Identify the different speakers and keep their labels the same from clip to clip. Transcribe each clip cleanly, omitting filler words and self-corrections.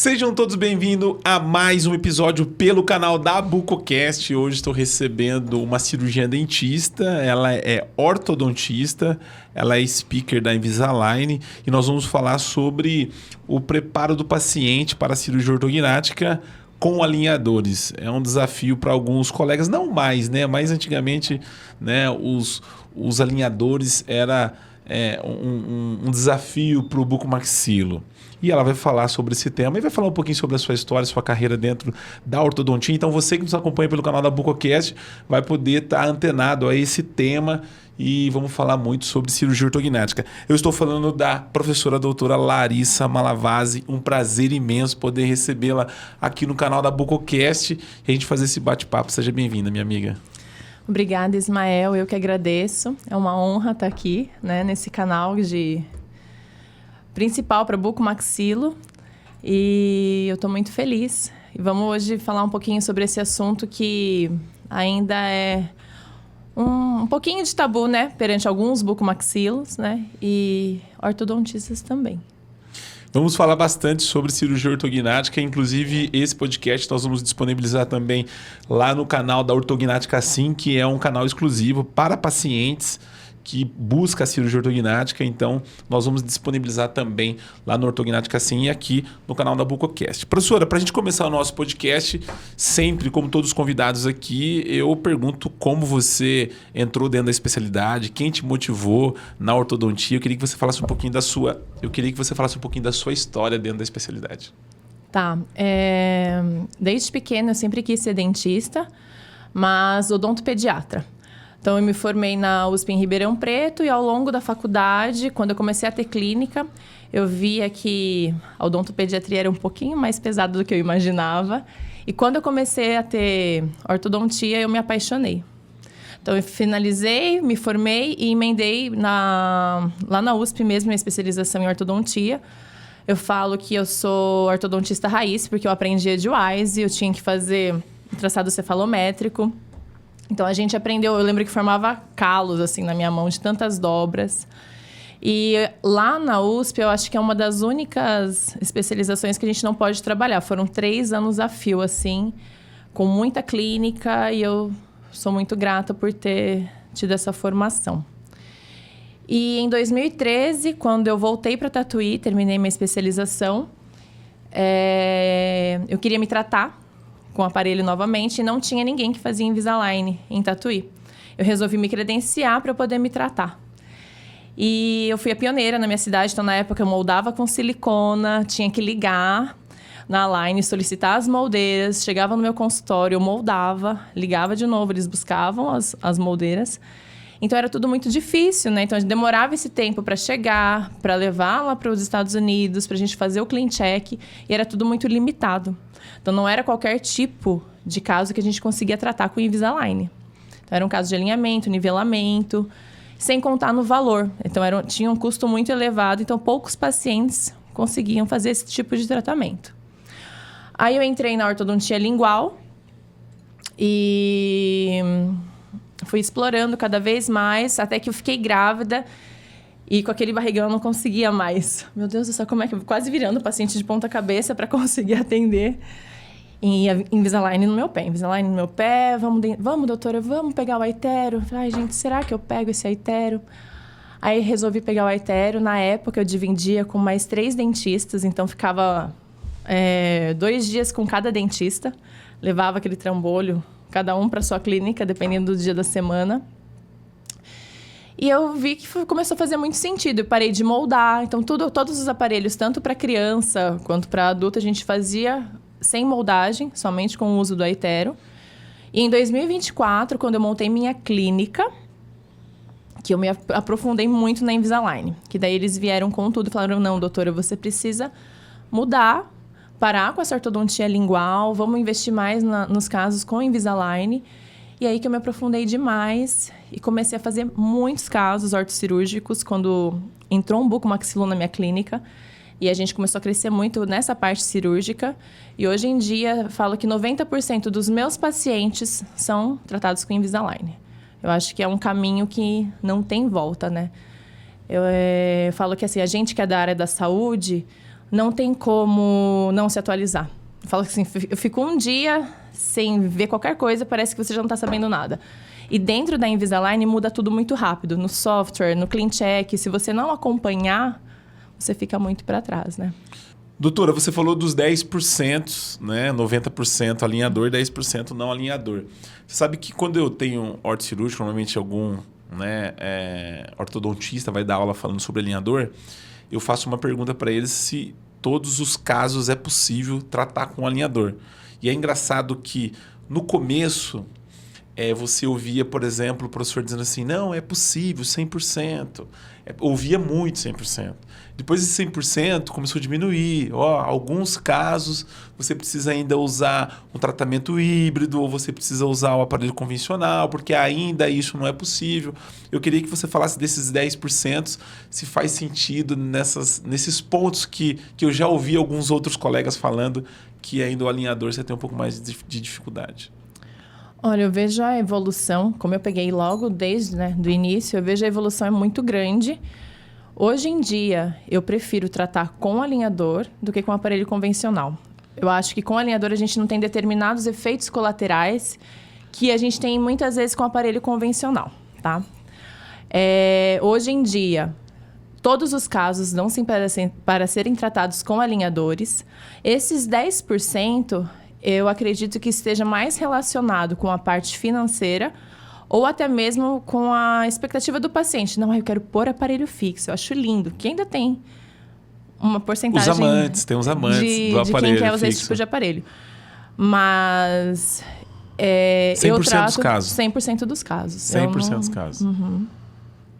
Speaker 1: Sejam todos bem-vindos a mais um episódio pelo canal da Bucocast. Hoje estou recebendo uma cirurgiã dentista, ela é ortodontista, ela é speaker da Invisalign e nós vamos falar sobre o preparo do paciente para a cirurgia ortognática com alinhadores. É um desafio para alguns colegas, não mais, né? Mais antigamente, né, os alinhadores era um desafio para o bucomaxilo. E ela vai falar sobre esse tema e vai falar um pouquinho sobre a sua história, sua carreira dentro da ortodontia. Então você que nos acompanha pelo canal da Bucocast vai poder estar antenado a esse tema e vamos falar muito sobre cirurgia ortognática. Eu estou falando da professora doutora Larissa Malavasi. Um prazer imenso poder recebê-la aqui no canal da Bucocast e a gente fazer esse bate-papo. Seja bem-vinda, minha amiga.
Speaker 2: Obrigada, Ismael. Eu que agradeço. É uma honra estar aqui, né, nesse canal principal para bucomaxilo. E eu estou muito feliz. E vamos hoje falar um pouquinho sobre esse assunto que ainda é um pouquinho de tabu, né? Perante alguns bucomaxilos, né? E ortodontistas também.
Speaker 1: Vamos falar bastante sobre cirurgia ortognática, inclusive esse podcast nós vamos disponibilizar também lá no canal da Ortognática Sim, que é um canal exclusivo para pacientes que busca a cirurgia ortognática. Então, nós vamos disponibilizar também lá no Ortognática Sim e aqui no canal da Bucocast. Professora, para a gente começar o nosso podcast, sempre, como todos os convidados aqui, eu pergunto como você entrou dentro da especialidade, quem te motivou na ortodontia. Eu queria que você falasse um pouquinho da sua história dentro da especialidade.
Speaker 2: Tá. Desde pequena eu sempre quis ser dentista, mas odontopediatra. Então, eu me formei na USP em Ribeirão Preto e ao longo da faculdade, quando eu comecei a ter clínica, eu via que a odontopediatria era um pouquinho mais pesada do que eu imaginava. E quando eu comecei a ter ortodontia, eu me apaixonei. Então, eu finalizei, me formei e emendei lá na USP mesmo, a especialização em ortodontia. Eu falo que eu sou ortodontista raiz, porque eu aprendia de Wise, eu tinha que fazer um traçado cefalométrico. Então, a gente aprendeu, eu lembro que formava calos, assim, na minha mão, de tantas dobras. E lá na USP, eu acho que é uma das únicas especializações que a gente não pode trabalhar. Foram 3 anos a fio, assim, com muita clínica, e eu sou muito grata por ter tido essa formação. E em 2013, quando eu voltei para Tatuí, terminei minha especialização, eu queria me tratar com o aparelho novamente, e não tinha ninguém que fazia Invisalign em Tatuí. Eu resolvi me credenciar para poder me tratar. E eu fui a pioneira na minha cidade, então na época eu moldava com silicona, tinha que ligar na Line, solicitar as moldeiras, chegava no meu consultório, eu moldava, ligava de novo, eles buscavam as moldeiras. Então era tudo muito difícil, né? Então a gente demorava esse tempo para chegar, para levar lá para os Estados Unidos, para a gente fazer o clean check, e era tudo muito limitado. Então, não era qualquer tipo de caso que a gente conseguia tratar com o Invisalign. Então, era um caso de alinhamento, nivelamento, sem contar no valor. Então, tinha um custo muito elevado, então poucos pacientes conseguiam fazer esse tipo de tratamento. Aí, eu entrei na ortodontia lingual e fui explorando cada vez mais, até que eu fiquei grávida. E com aquele barrigão eu não conseguia mais. Meu Deus do céu, como é que eu... Quase virando o paciente de ponta cabeça para conseguir atender. E Invisalign no meu pé. Invisalign no meu pé. Vamos, doutora, vamos pegar o Aitero. Ai, gente, será que eu pego esse Aitero? Aí resolvi pegar o Aitero. Na época eu dividia com mais 3 dentistas. Então ficava 2 dias com cada dentista. Levava aquele trambolho, cada um para sua clínica, dependendo do dia da semana. E eu vi que começou a fazer muito sentido. Eu parei de moldar. Então, todos os aparelhos, tanto para criança quanto para adulto, a gente fazia sem moldagem, somente com o uso do Aitero. E em 2024, quando eu montei minha clínica, que eu me aprofundei muito na Invisalign, que daí eles vieram com tudo e falaram, não, doutora, você precisa mudar, parar com essa ortodontia lingual, vamos investir mais nos casos com Invisalign. E aí que eu me aprofundei demais e comecei a fazer muitos casos ortocirúrgicos quando entrou um bucomaxilo na minha clínica. E a gente começou a crescer muito nessa parte cirúrgica. E hoje em dia, falo que 90% dos meus pacientes são tratados com Invisalign. Eu acho que é um caminho que não tem volta, né? Eu falo que assim, a gente que é da área da saúde, não tem como não se atualizar. Eu falo assim, eu fico um dia sem ver qualquer coisa, parece que você já não está sabendo nada. E dentro da Invisalign muda tudo muito rápido. No software, no CleanCheck, se você não acompanhar, você fica muito para trás, né?
Speaker 1: Doutora, você falou dos 10%, né? 90% alinhador, 10% não alinhador. Você sabe que quando eu tenho ortocirúrgico, normalmente algum ortodontista vai dar aula falando sobre alinhador, eu faço uma pergunta para eles se todos os casos é possível tratar com alinhador. E é engraçado que no começo você ouvia, por exemplo, o professor dizendo assim, não, é possível, 100%. Ouvia muito 100%. Depois de 100% começou a diminuir. Alguns casos você precisa ainda usar um tratamento híbrido ou você precisa usar o aparelho convencional, porque ainda isso não é possível. Eu queria que você falasse desses 10%, se faz sentido nesses pontos que eu já ouvi alguns outros colegas falando que ainda o alinhador você tem um pouco mais de dificuldade.
Speaker 2: Olha, eu vejo a evolução, como eu peguei logo desde do início, eu vejo a evolução é muito grande. Hoje em dia, eu prefiro tratar com alinhador do que com aparelho convencional. Eu acho que com alinhador a gente não tem determinados efeitos colaterais que a gente tem muitas vezes com aparelho convencional, tá? Hoje em dia, todos os casos não se para serem tratados com alinhadores. Esses 10%... eu acredito que esteja mais relacionado com a parte financeira ou até mesmo com a expectativa do paciente. Não, eu quero pôr aparelho fixo, eu acho lindo. Que ainda tem uma porcentagem...
Speaker 1: Tem os amantes do aparelho
Speaker 2: de quem quer usar
Speaker 1: fixo.
Speaker 2: esse tipo de aparelho. Mas
Speaker 1: 100%
Speaker 2: eu trato
Speaker 1: dos casos?
Speaker 2: 100% dos casos.
Speaker 1: 100% dos casos.
Speaker 2: Uhum.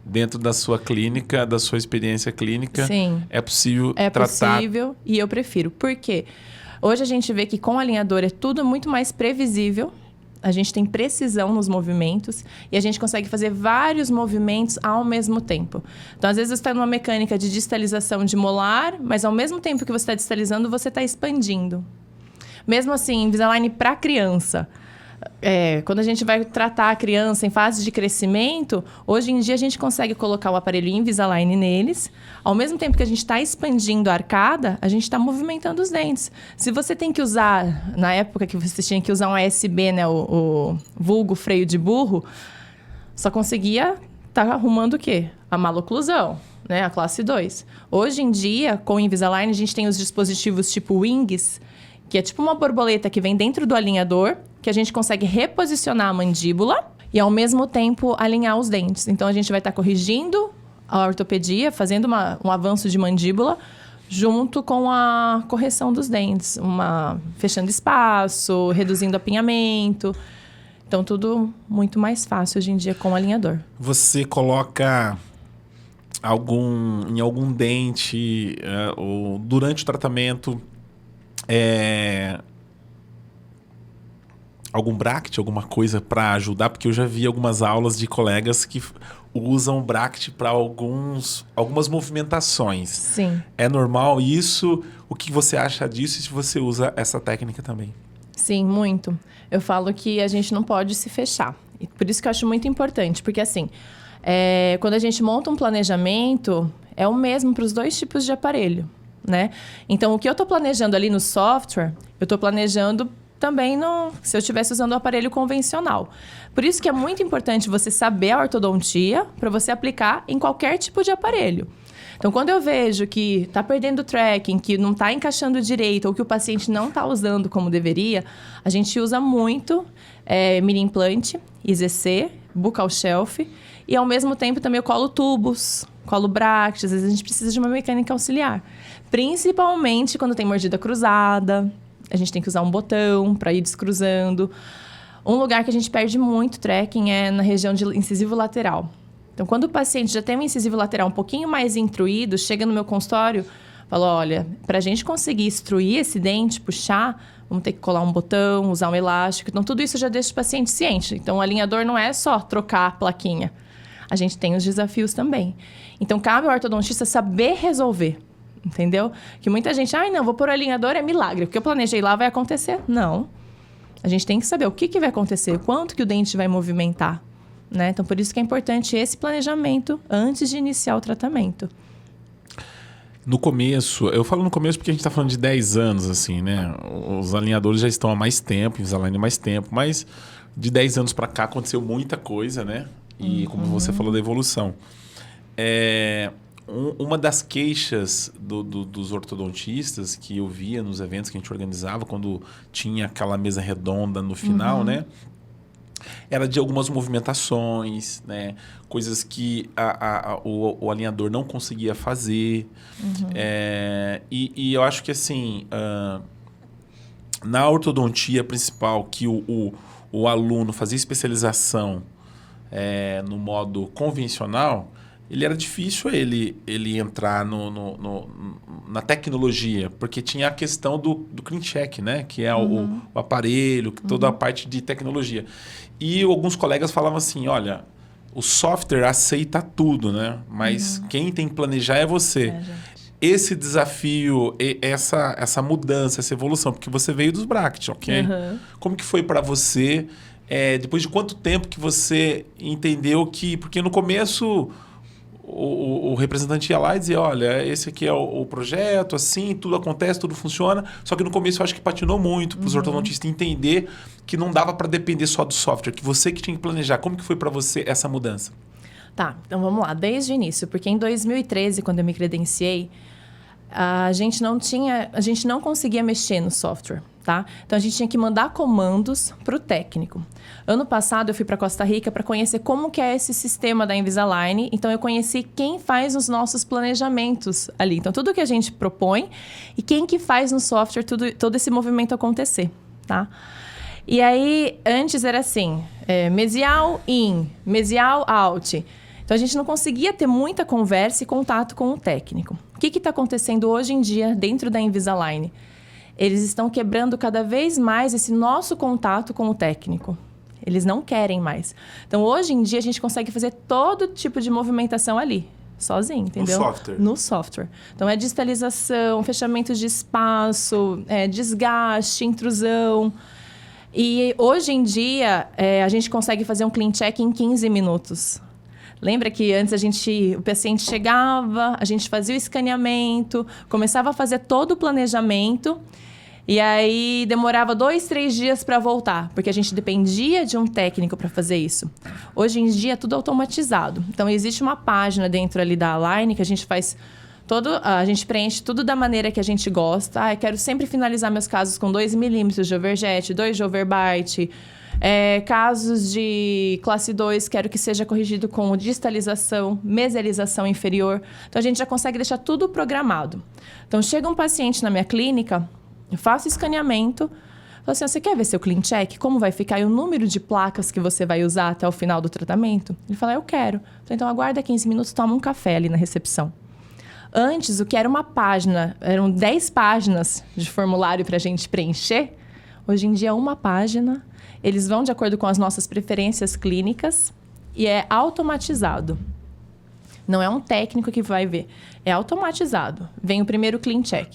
Speaker 1: Dentro da sua clínica, da sua experiência clínica,
Speaker 2: sim,
Speaker 1: é possível
Speaker 2: é
Speaker 1: tratar...
Speaker 2: É possível e eu prefiro. Por quê? Hoje a gente vê que com alinhador é tudo muito mais previsível. A gente tem precisão nos movimentos e a gente consegue fazer vários movimentos ao mesmo tempo. Então, às vezes, você está numa mecânica de distalização de molar, mas ao mesmo tempo que você está distalizando, você está expandindo. Mesmo assim, Invisalign para criança. Quando a gente vai tratar a criança em fase de crescimento, hoje em dia a gente consegue colocar o aparelho Invisalign neles. Ao mesmo tempo que a gente está expandindo a arcada, a gente está movimentando os dentes. Se você tem que usar, na época que você tinha que usar um ASB, né, o vulgo freio de burro, só conseguia estar arrumando o quê? A maloclusão, né, a classe 2. Hoje em dia, com o Invisalign, a gente tem os dispositivos tipo Wings, que é tipo uma borboleta que vem dentro do alinhador, que a gente consegue reposicionar a mandíbula e, ao mesmo tempo, alinhar os dentes. Então, a gente vai estar corrigindo a ortopedia, fazendo um avanço de mandíbula, junto com a correção dos dentes. Fechando espaço, reduzindo apinhamento. Então, tudo muito mais fácil hoje em dia com o alinhador.
Speaker 1: Você coloca em algum dente ou durante o tratamento... algum bracket, alguma coisa para ajudar? Porque eu já vi algumas aulas de colegas que usam bracket para algumas movimentações.
Speaker 2: Sim.
Speaker 1: É normal isso? O que você acha disso e se você usa essa técnica também?
Speaker 2: Sim, muito. Eu falo que a gente não pode se fechar. E por isso que eu acho muito importante. Porque, assim, quando a gente monta um planejamento, é o mesmo para os dois tipos de aparelho, né? Então, o que eu estou planejando ali no software, eu estou planejando também se eu estivesse usando o aparelho convencional. Por isso que é muito importante você saber a ortodontia para você aplicar em qualquer tipo de aparelho. Então, quando eu vejo que está perdendo o tracking, que não está encaixando direito ou que o paciente não está usando como deveria, a gente usa muito mini implante, IZC, buccal shelf e, ao mesmo tempo, também eu colo tubos, colo brackets. Às vezes a gente precisa de uma mecânica auxiliar. Principalmente quando tem mordida cruzada. A gente tem que usar um botão para ir descruzando. Um lugar que a gente perde muito tracking é na região de incisivo lateral. Então, quando o paciente já tem um incisivo lateral um pouquinho mais intruído, chega no meu consultório, fala, olha, para a gente conseguir extruir esse dente, puxar, vamos ter que colar um botão, usar um elástico. Então, tudo isso já deixa o paciente ciente. Então, o alinhador não é só trocar a plaquinha. A gente tem os desafios também. Então, cabe ao ortodontista saber resolver. Entendeu? Que muita gente, não, vou pôr o alinhador, é milagre. O que eu planejei lá vai acontecer. Não. A gente tem que saber o que vai acontecer, quanto que o dente vai movimentar, né? Então, por isso que é importante esse planejamento antes de iniciar o tratamento.
Speaker 1: No começo, eu falo no começo porque a gente está falando de 10 anos, assim, né? Os alinhadores já estão há mais tempo, Invisalign há mais tempo, mas de 10 anos para cá aconteceu muita coisa, né? E como você falou da evolução. Uma das queixas dos ortodontistas que eu via nos eventos que a gente organizava, quando tinha aquela mesa redonda no final, né? Era de algumas movimentações, né? Coisas que o alinhador não conseguia fazer. E eu acho que, assim, na ortodontia principal, que o aluno fazia especialização no modo convencional, ele era difícil ele entrar na tecnologia, porque tinha a questão do clean check, né? Que é o aparelho, toda a parte de tecnologia. E alguns colegas falavam assim, olha, o software aceita tudo, né? Mas quem tem que planejar é você. Esse desafio, essa mudança, essa evolução, porque você veio dos brackets, ok? Como que foi para você? Depois de quanto tempo que você entendeu que... Porque no começo... O representante ia lá e dizia, olha, esse aqui é o projeto, assim, tudo acontece, tudo funciona. Só que no começo eu acho que patinou muito para os ortodontistas entender que não dava para depender só do software, que você que tinha que planejar. Como que foi para você essa mudança?
Speaker 2: Tá, então vamos lá, desde o início. Porque em 2013, quando eu me credenciei, a gente não conseguia mexer no software, tá? Então, a gente tinha que mandar comandos para o técnico. Ano passado, eu fui para Costa Rica para conhecer como que é esse sistema da Invisalign. Então, eu conheci quem faz os nossos planejamentos ali. Então, tudo que a gente propõe e quem que faz no software todo esse movimento acontecer, tá? E aí, antes era assim, mesial in, mesial out. Então, a gente não conseguia ter muita conversa e contato com o técnico. O que está acontecendo hoje em dia dentro da Invisalign? Eles estão quebrando cada vez mais esse nosso contato com o técnico. Eles não querem mais. Então, hoje em dia, a gente consegue fazer todo tipo de movimentação ali, sozinho, entendeu?
Speaker 1: No software? No
Speaker 2: software. Então, digitalização, fechamento de espaço, desgaste, intrusão. E hoje em dia, a gente consegue fazer um clean check em 15 minutos. Lembra que antes o paciente chegava, a gente fazia o escaneamento, começava a fazer todo o planejamento e aí demorava 2, 3 dias para voltar, porque a gente dependia de um técnico para fazer isso. Hoje em dia é tudo automatizado. Então existe uma página dentro ali da Align que a gente faz a gente preenche tudo da maneira que a gente gosta. Eu quero sempre finalizar meus casos com 2 milímetros de overjet, 2 de overbite. Casos de classe 2, quero que seja corrigido com distalização, mesialização inferior. Então, a gente já consegue deixar tudo programado. Então, chega um paciente na minha clínica, eu faço escaneamento, falo assim, você quer ver seu clean check? Como vai ficar? E o número de placas que você vai usar até o final do tratamento? Ele fala, eu quero. Então, aguarda 15 minutos, toma um café ali na recepção. Antes, o que era uma página, eram 10 páginas de formulário para a gente preencher. Hoje em dia, uma página. Eles vão de acordo com as nossas preferências clínicas e é automatizado. Não é um técnico que vai ver, é automatizado. Vem o primeiro clean check.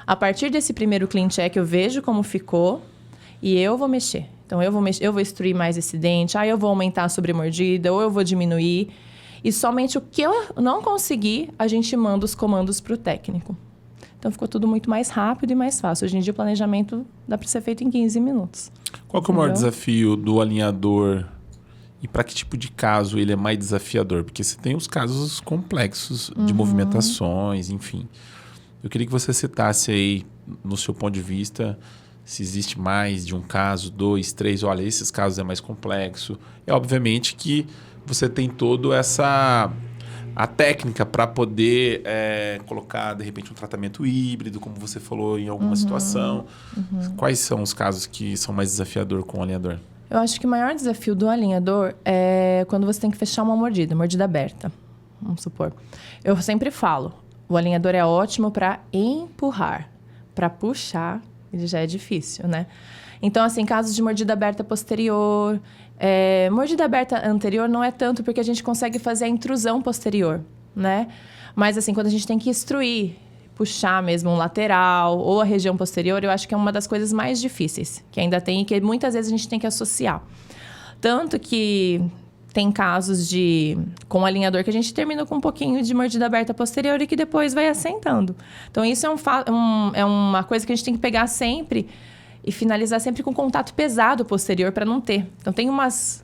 Speaker 2: A partir desse primeiro clean check, eu vejo como ficou e eu vou mexer. Então, eu vou extruir mais esse dente, eu vou aumentar a sobremordida ou eu vou diminuir. E somente o que eu não conseguir, a gente manda os comandos para o técnico. Então, ficou tudo muito mais rápido e mais fácil. Hoje em dia, o planejamento dá para ser feito em 15 minutos.
Speaker 1: Qual que é o maior desafio do alinhador e para que tipo de caso ele é mais desafiador? Porque você tem os casos complexos de movimentações, enfim. Eu queria que você citasse aí, no seu ponto de vista, se existe mais de um caso, 2, 3. Olha, esses casos é mais complexo. Obviamente que você tem todo a técnica para poder colocar, de repente, um tratamento híbrido, como você falou em alguma situação. Quais são os casos que são mais desafiadores com o alinhador?
Speaker 2: Eu acho que o maior desafio do alinhador é quando você tem que fechar uma mordida aberta, vamos supor. Eu sempre falo, o alinhador é ótimo para empurrar, para puxar, ele já é difícil, né? Então, assim, casos de mordida aberta posterior... mordida aberta anterior não é tanto porque a gente consegue fazer a intrusão posterior, né? Mas, assim, quando a gente tem que extruir, puxar mesmo um lateral ou a região posterior, eu acho que é uma das coisas mais difíceis que ainda tem e que muitas vezes a gente tem que associar. Tanto que tem casos com alinhador que a gente termina com um pouquinho de mordida aberta posterior e que depois vai assentando. Então, isso é uma coisa que a gente tem que pegar sempre e finalizar sempre com contato pesado posterior para não ter. Então, tem umas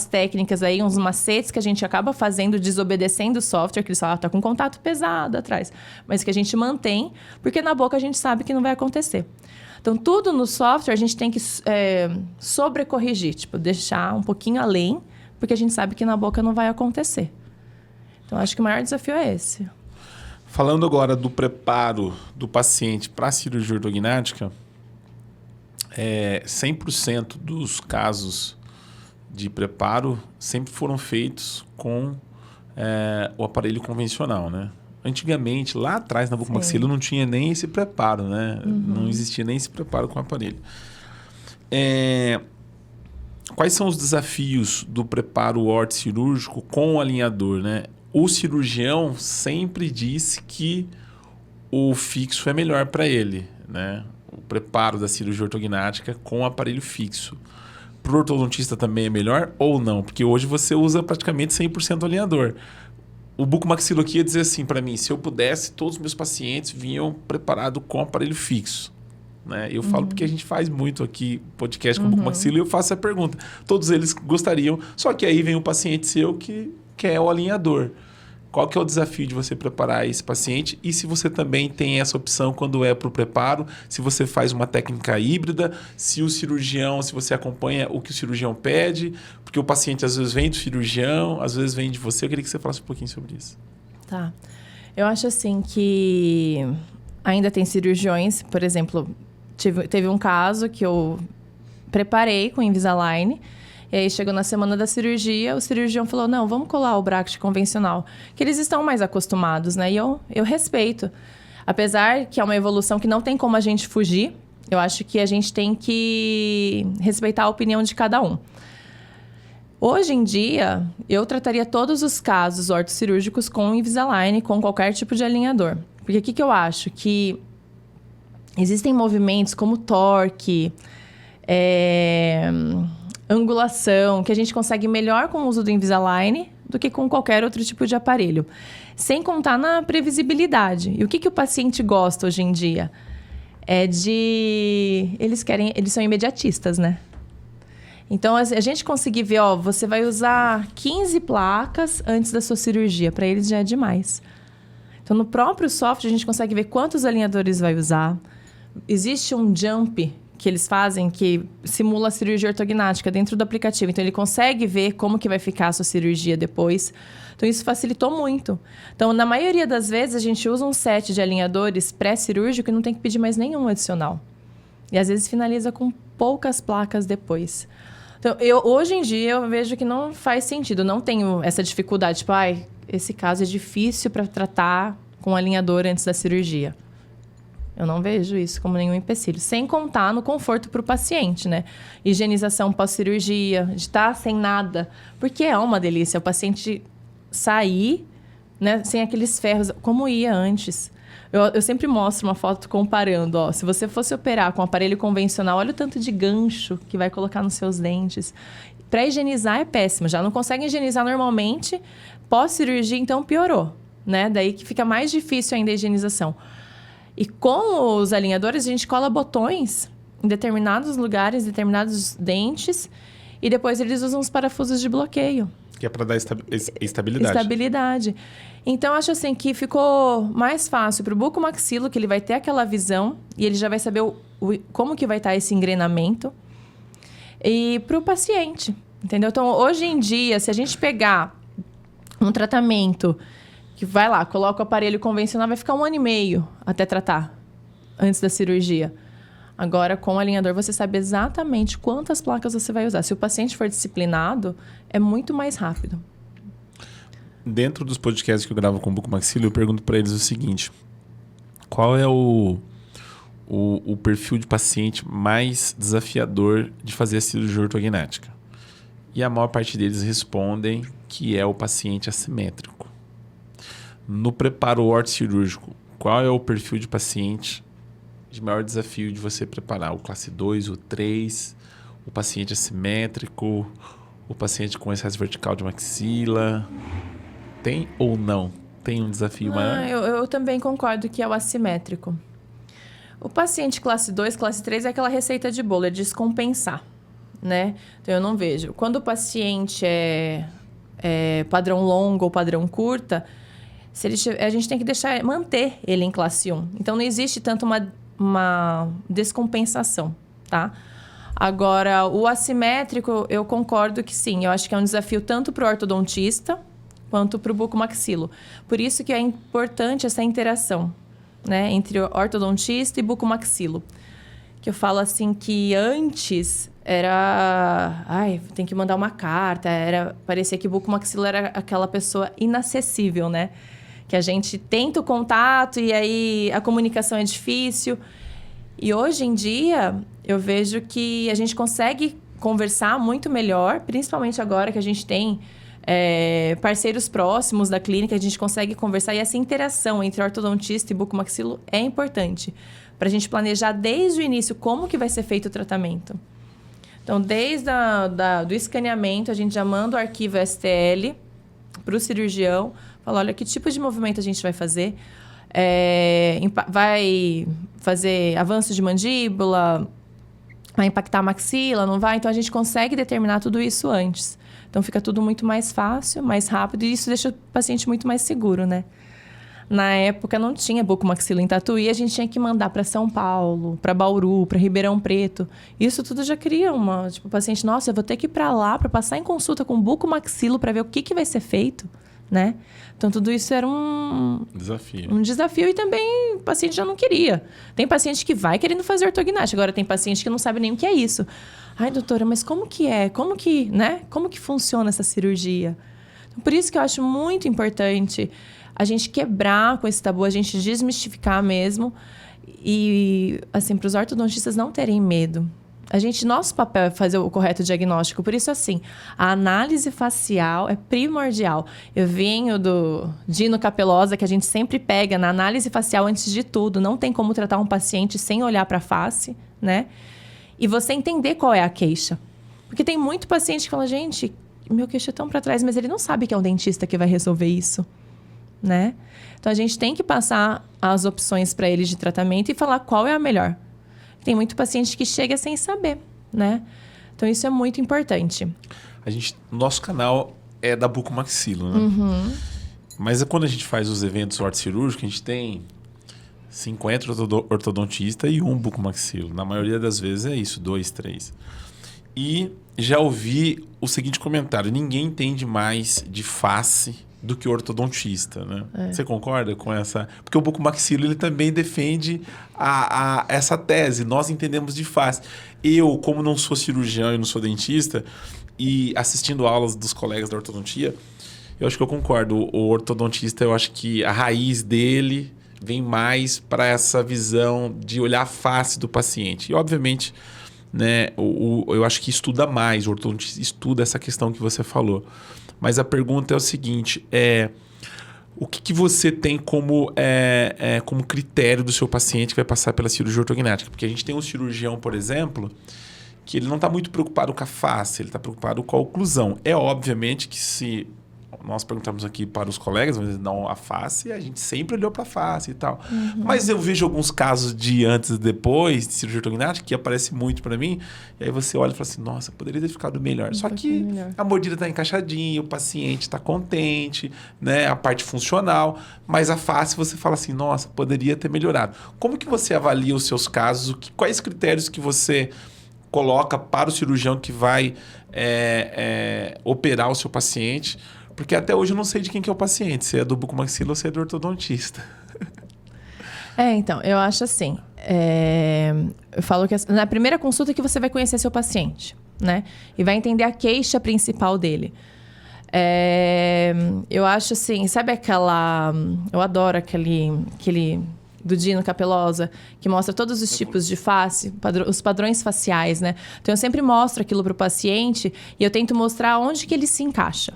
Speaker 2: técnicas aí, uns macetes que a gente acaba fazendo, desobedecendo o software, que eles falam, tá com contato pesado atrás. Mas que a gente mantém, porque na boca a gente sabe que não vai acontecer. Então, tudo no software a gente tem que sobrecorrigir, tipo, deixar um pouquinho além, porque a gente sabe que na boca não vai acontecer. Então, acho que o maior desafio é esse.
Speaker 1: Falando agora do preparo do paciente para a cirurgia ortognática, 100% dos casos de preparo sempre foram feitos com o aparelho convencional, né? Antigamente, lá atrás, na bucomaxila, não tinha nem esse preparo, né? Não existia nem esse preparo com o aparelho. Quais são os desafios do preparo ortocirúrgico com o alinhador, né? O cirurgião sempre disse que o fixo é melhor para ele, né? O preparo da cirurgia ortognática com o aparelho fixo. Para o ortodontista também é melhor ou não? Porque hoje você usa praticamente 100% alinhador. O bucomaxilo ia dizer assim para mim, se eu pudesse, todos os meus pacientes vinham preparados com aparelho fixo. Né? Eu falo porque a gente faz muito aqui podcast com bucomaxilo e eu faço a pergunta. Todos eles gostariam, só que aí vem um paciente seu que quer o alinhador. Qual que é o desafio de você preparar esse paciente? E se você também tem essa opção quando é para o preparo, se você faz uma técnica híbrida, se você acompanha o que o cirurgião pede, porque o paciente às vezes vem do cirurgião, às vezes vem de você. Eu queria que você falasse um pouquinho sobre isso.
Speaker 2: Tá. Eu acho assim que ainda tem cirurgiões, por exemplo, teve um caso que eu preparei com Invisalign. E aí, chegou na semana da cirurgia, o cirurgião falou, não, vamos colar o bracket convencional. Que eles estão mais acostumados, né? E eu respeito. Apesar que é uma evolução que não tem como a gente fugir, eu acho que a gente tem que respeitar a opinião de cada um. Hoje em dia, eu trataria todos os casos ortocirúrgicos com Invisalign, com qualquer tipo de alinhador. Porque o que eu acho? Que existem movimentos como torque, angulação, que a gente consegue melhor com o uso do Invisalign do que com qualquer outro tipo de aparelho. Sem contar na previsibilidade. E o que o paciente gosta hoje em dia? Eles são imediatistas, né? Então, a gente conseguir ver, você vai usar 15 placas antes da sua cirurgia. Para eles já é demais. Então, no próprio software, a gente consegue ver quantos alinhadores vai usar. Existe um jump que eles fazem, que simula a cirurgia ortognática dentro do aplicativo. Então, ele consegue ver como que vai ficar a sua cirurgia depois. Então, isso facilitou muito. Então, na maioria das vezes, a gente usa um set de alinhadores pré-cirúrgico e não tem que pedir mais nenhum adicional. E, às vezes, finaliza com poucas placas depois. Então, hoje em dia, eu vejo que não faz sentido. Não tenho essa dificuldade. Tipo, esse caso é difícil para tratar com alinhador antes da cirurgia. Eu não vejo isso como nenhum empecilho. Sem contar no conforto para o paciente, né? Higienização pós-cirurgia, de estar sem nada. Porque é uma delícia o paciente sair, né, sem aqueles ferros, como ia antes. Eu sempre mostro uma foto comparando. Se você fosse operar com um aparelho convencional, olha o tanto de gancho que vai colocar nos seus dentes. Para higienizar é péssimo. Já não consegue higienizar normalmente. Pós-cirurgia, então, piorou, né? Daí que fica mais difícil ainda a higienização. E com os alinhadores, a gente cola botões em determinados lugares, determinados dentes, e depois eles usam os parafusos de bloqueio.
Speaker 1: Que é para dar estabilidade.
Speaker 2: Estabilidade. Então, acho assim que ficou mais fácil para o bucomaxilo, que ele vai ter aquela visão, e ele já vai saber como que vai estar esse engrenamento, e para o paciente, entendeu? Então, hoje em dia, se a gente pegar um tratamento que vai lá, coloca o aparelho convencional, vai ficar 1 ano e meio até tratar, antes da cirurgia. Agora, com o alinhador, você sabe exatamente quantas placas você vai usar. Se o paciente for disciplinado, é muito mais rápido.
Speaker 1: Dentro dos podcasts que eu gravo com o bucomaxilo, eu pergunto para eles o seguinte: qual é o perfil de paciente mais desafiador de fazer a cirurgia ortognática? E a maior parte deles respondem que é o paciente assimétrico. No preparo ortocirúrgico, qual é o perfil de paciente de maior desafio de você preparar? O classe 2, o 3, o paciente assimétrico, o paciente com excesso vertical de maxila? Tem ou não? Tem um desafio maior?
Speaker 2: Eu também concordo que é o assimétrico. O paciente classe 2, classe 3 é aquela receita de bolo, é descompensar, né? Então, eu não vejo. Quando o paciente é padrão longo ou padrão curta, a gente tem que manter ele em classe 1. Então, não existe tanto uma descompensação, tá? Agora, o assimétrico, eu concordo que sim. Eu acho que é um desafio tanto para o ortodontista quanto para o bucomaxilo. Por isso que é importante essa interação, né, entre o ortodontista e bucomaxilo. Que eu falo assim que antes era... tem que mandar uma carta. Parecia que o bucomaxilo era aquela pessoa inacessível, né? Que a gente tenta o contato e aí a comunicação é difícil. E hoje em dia, eu vejo que a gente consegue conversar muito melhor, principalmente agora que a gente tem parceiros próximos da clínica, a gente consegue conversar. E essa interação entre ortodontista e bucomaxilo é importante para a gente planejar desde o início como que vai ser feito o tratamento. Então, desde do escaneamento, a gente já manda o arquivo STL para o cirurgião, fala, olha, que tipo de movimento a gente vai fazer? Vai fazer avanço de mandíbula, vai impactar a maxila, não vai? Então, a gente consegue determinar tudo isso antes. Então, fica tudo muito mais fácil, mais rápido, e isso deixa o paciente muito mais seguro, né? Na época, não tinha bucomaxilo em Tatuí, a gente tinha que mandar para São Paulo, para Bauru, para Ribeirão Preto. Isso tudo já cria o paciente, nossa, eu vou ter que ir para lá para passar em consulta com bucomaxilo para ver o que vai ser feito, né? Então, tudo isso era um desafio e também o paciente já não queria. Tem paciente que vai querendo fazer ortognática, agora tem paciente que não sabe nem o que é isso. Ai, doutora, mas como que é? Como que funciona essa cirurgia? Então, por isso que eu acho muito importante a gente quebrar com esse tabu, a gente desmistificar mesmo e, assim, para os ortodontistas não terem medo. Nosso papel é fazer o correto diagnóstico. Por isso, assim, a análise facial é primordial. Eu venho do Dino Capelosa, que a gente sempre pega na análise facial antes de tudo. Não tem como tratar um paciente sem olhar para a face, né? E você entender qual é a queixa. Porque tem muito paciente que fala, gente, meu queixo é tão para trás, mas ele não sabe que é um dentista que vai resolver isso, né? Então, a gente tem que passar as opções para ele de tratamento e falar qual é a melhor. Tem muito paciente que chega sem saber, né? Então, isso é muito importante.
Speaker 1: Nosso canal é da bucomaxilo, né?
Speaker 2: Uhum.
Speaker 1: Mas quando a gente faz os eventos ortocirúrgicos, a gente tem 50 ortodontistas e um bucomaxilo. Na maioria das vezes é isso, 2, 3. E já ouvi o seguinte comentário: ninguém entende mais de face do que o ortodontista, né? Você concorda com essa? Porque o bucomaxilo, ele também defende essa tese. Nós entendemos de face. Eu, como não sou cirurgião e não sou dentista, e assistindo aulas dos colegas da ortodontia, eu acho que eu concordo. O ortodontista, eu acho que a raiz dele vem mais para essa visão de olhar a face do paciente. E, obviamente, né, eu acho que estuda mais. O ortodontista estuda essa questão que você falou. Mas a pergunta é o seguinte, o que você tem como critério do seu paciente que vai passar pela cirurgia ortognática? Porque a gente tem um cirurgião, por exemplo, que ele não está muito preocupado com a face, ele está preocupado com a oclusão. É obviamente que se nós perguntamos aqui para os colegas, mas não a face, a gente sempre olhou para a face e tal. Uhum. Mas eu vejo alguns casos de antes e depois de cirurgia ortognática que aparece muito para mim, e aí você olha e fala assim, nossa, poderia ter ficado melhor. Só que a mordida está encaixadinha, o paciente está contente, né, a parte funcional, mas a face você fala assim, nossa, poderia ter melhorado. Como que você avalia os seus casos? Quais critérios que você coloca para o cirurgião que vai operar o seu paciente? Porque até hoje eu não sei de quem que é o paciente, se é do bucomaxilo ou se é do ortodontista.
Speaker 2: Então, eu acho assim, eu falo que na primeira consulta que você vai conhecer seu paciente, né? E vai entender a queixa principal dele. Eu acho assim, sabe aquela... Eu adoro aquele do Dino Capelosa, que mostra todos os tipos de face, os padrões faciais, né? Então, eu sempre mostro aquilo para o paciente e eu tento mostrar onde que ele se encaixa.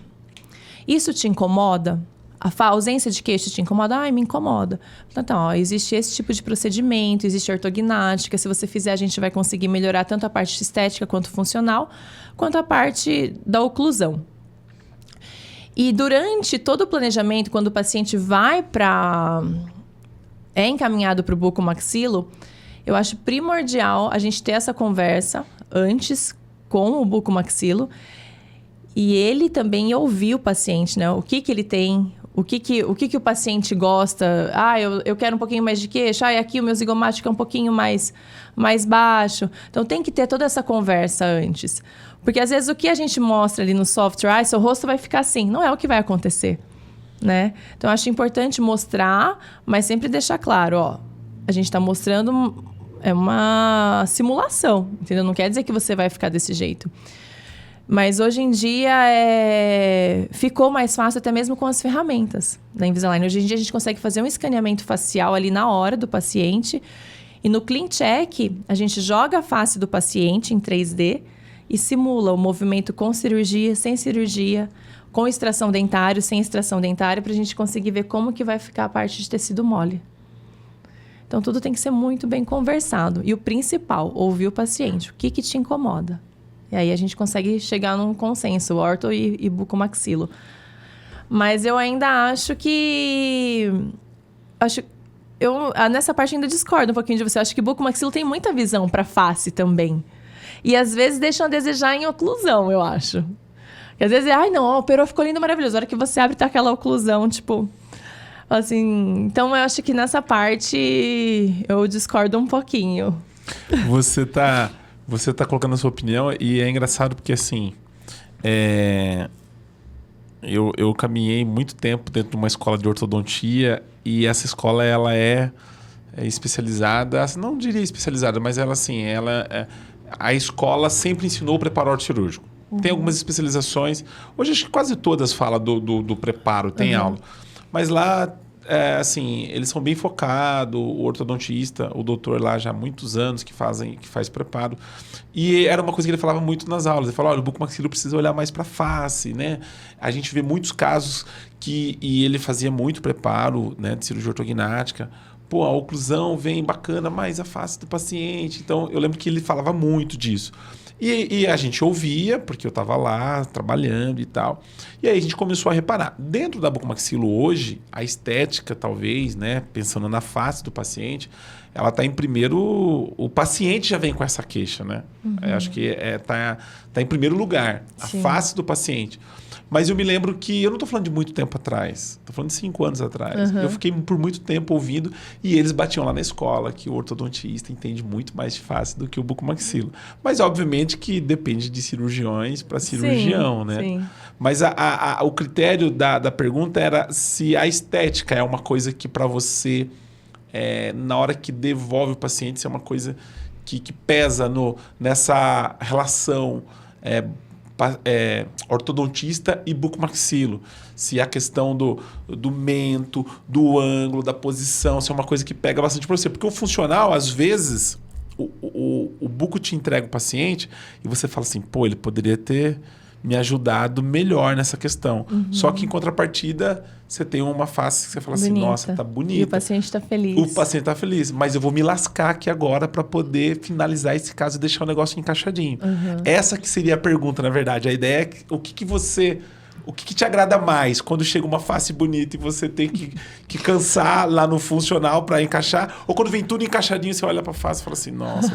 Speaker 2: Isso te incomoda? A ausência de queixo te incomoda? Ai, me incomoda. Então, ó, existe esse tipo de procedimento, existe ortognática. Se você fizer, a gente vai conseguir melhorar tanto a parte estética quanto funcional, quanto a parte da oclusão. E durante todo o planejamento, quando o paciente é encaminhado para o bucomaxilo, eu acho primordial a gente ter essa conversa antes com o bucomaxilo e ele também ouvir o paciente, né? O que ele tem, o que o paciente gosta. Ah, eu quero um pouquinho mais de queixo. Ah, e aqui o meu zigomático é um pouquinho mais baixo. Então, tem que ter toda essa conversa antes. Porque, às vezes, o que a gente mostra ali no software, seu rosto vai ficar assim. Não é o que vai acontecer, né? Então, eu acho importante mostrar, mas sempre deixar claro, ó. A gente está mostrando... É uma simulação, entendeu? Não quer dizer que você vai ficar desse jeito. Mas hoje em dia ficou mais fácil até mesmo com as ferramentas da Invisalign. Hoje em dia a gente consegue fazer um escaneamento facial ali na hora do paciente. E no CleanCheck, a gente joga a face do paciente em 3D e simula o movimento com cirurgia, sem cirurgia, com extração dentária, sem extração dentária, para a gente conseguir ver como que vai ficar a parte de tecido mole. Então, tudo tem que ser muito bem conversado. E o principal, ouvir o paciente. O que te incomoda? E aí, a gente consegue chegar num consenso, orto e bucomaxilo. Mas eu ainda acho que... nessa parte ainda discordo um pouquinho de você. Eu acho que bucomaxilo tem muita visão para face também. E, às vezes, deixam a desejar em oclusão, eu acho. E, às vezes, operou, ficou lindo, maravilhoso. A hora que você abre, tá aquela oclusão, tipo... Assim, então eu acho que nessa parte eu discordo um pouquinho.
Speaker 1: Você tá colocando a sua opinião e é engraçado porque assim, eu caminhei muito tempo dentro de uma escola de ortodontia e essa escola ela é especializada, não diria especializada, mas a escola sempre ensinou o preparo cirúrgico. Uhum. Tem algumas especializações, hoje acho que quase todas falam do preparo, tem aula. Mas lá, eles são bem focados, o ortodontista, o doutor lá já há muitos anos que faz preparo. E era uma coisa que ele falava muito nas aulas. Ele falava, olha, o bucomaxilo precisa olhar mais para a face, né? A gente vê muitos casos e ele fazia muito preparo, né, de cirurgia ortognática. Pô, a oclusão vem bacana, mas a face do paciente. Então, eu lembro que ele falava muito disso. E a gente ouvia, porque eu estava lá trabalhando e tal. E aí a gente começou a reparar. Dentro da bucomaxilo hoje, a estética talvez, né, pensando na face do paciente, ela está em primeiro... O paciente já vem com essa queixa, né? Uhum. Eu acho que tá em primeiro lugar, a face do paciente. Mas eu me lembro que... Eu não estou falando de muito tempo atrás. Estou falando de 5 anos atrás. Uhum. Eu fiquei por muito tempo ouvindo e eles batiam lá na escola que o ortodontista entende muito mais de face do que o bucomaxilo. Mas, obviamente, que depende de cirurgiões para cirurgião, né? Sim. Mas o critério da pergunta era se a estética é uma coisa que, para você, na hora que devolve o paciente, se é uma coisa que pesa nessa relação... ortodontista e bucomaxilo. Se a questão do mento, do ângulo, da posição, se é uma coisa que pega bastante para você. Porque o funcional, às vezes, o buco te entrega o paciente e você fala assim, pô, ele poderia ter me ajudado melhor nessa questão. Uhum. Só que, em contrapartida, você tem uma face que você fala bonita. Assim, nossa, tá bonita.
Speaker 2: E o paciente tá feliz.
Speaker 1: O paciente tá feliz. Mas eu vou me lascar aqui agora para poder finalizar esse caso e deixar o negócio encaixadinho. Uhum. Essa que seria a pergunta, na verdade. A ideia é o que te agrada mais quando chega uma face bonita e você tem que cansar lá no funcional para encaixar? Ou quando vem tudo encaixadinho, você olha para a face e fala assim, nossa,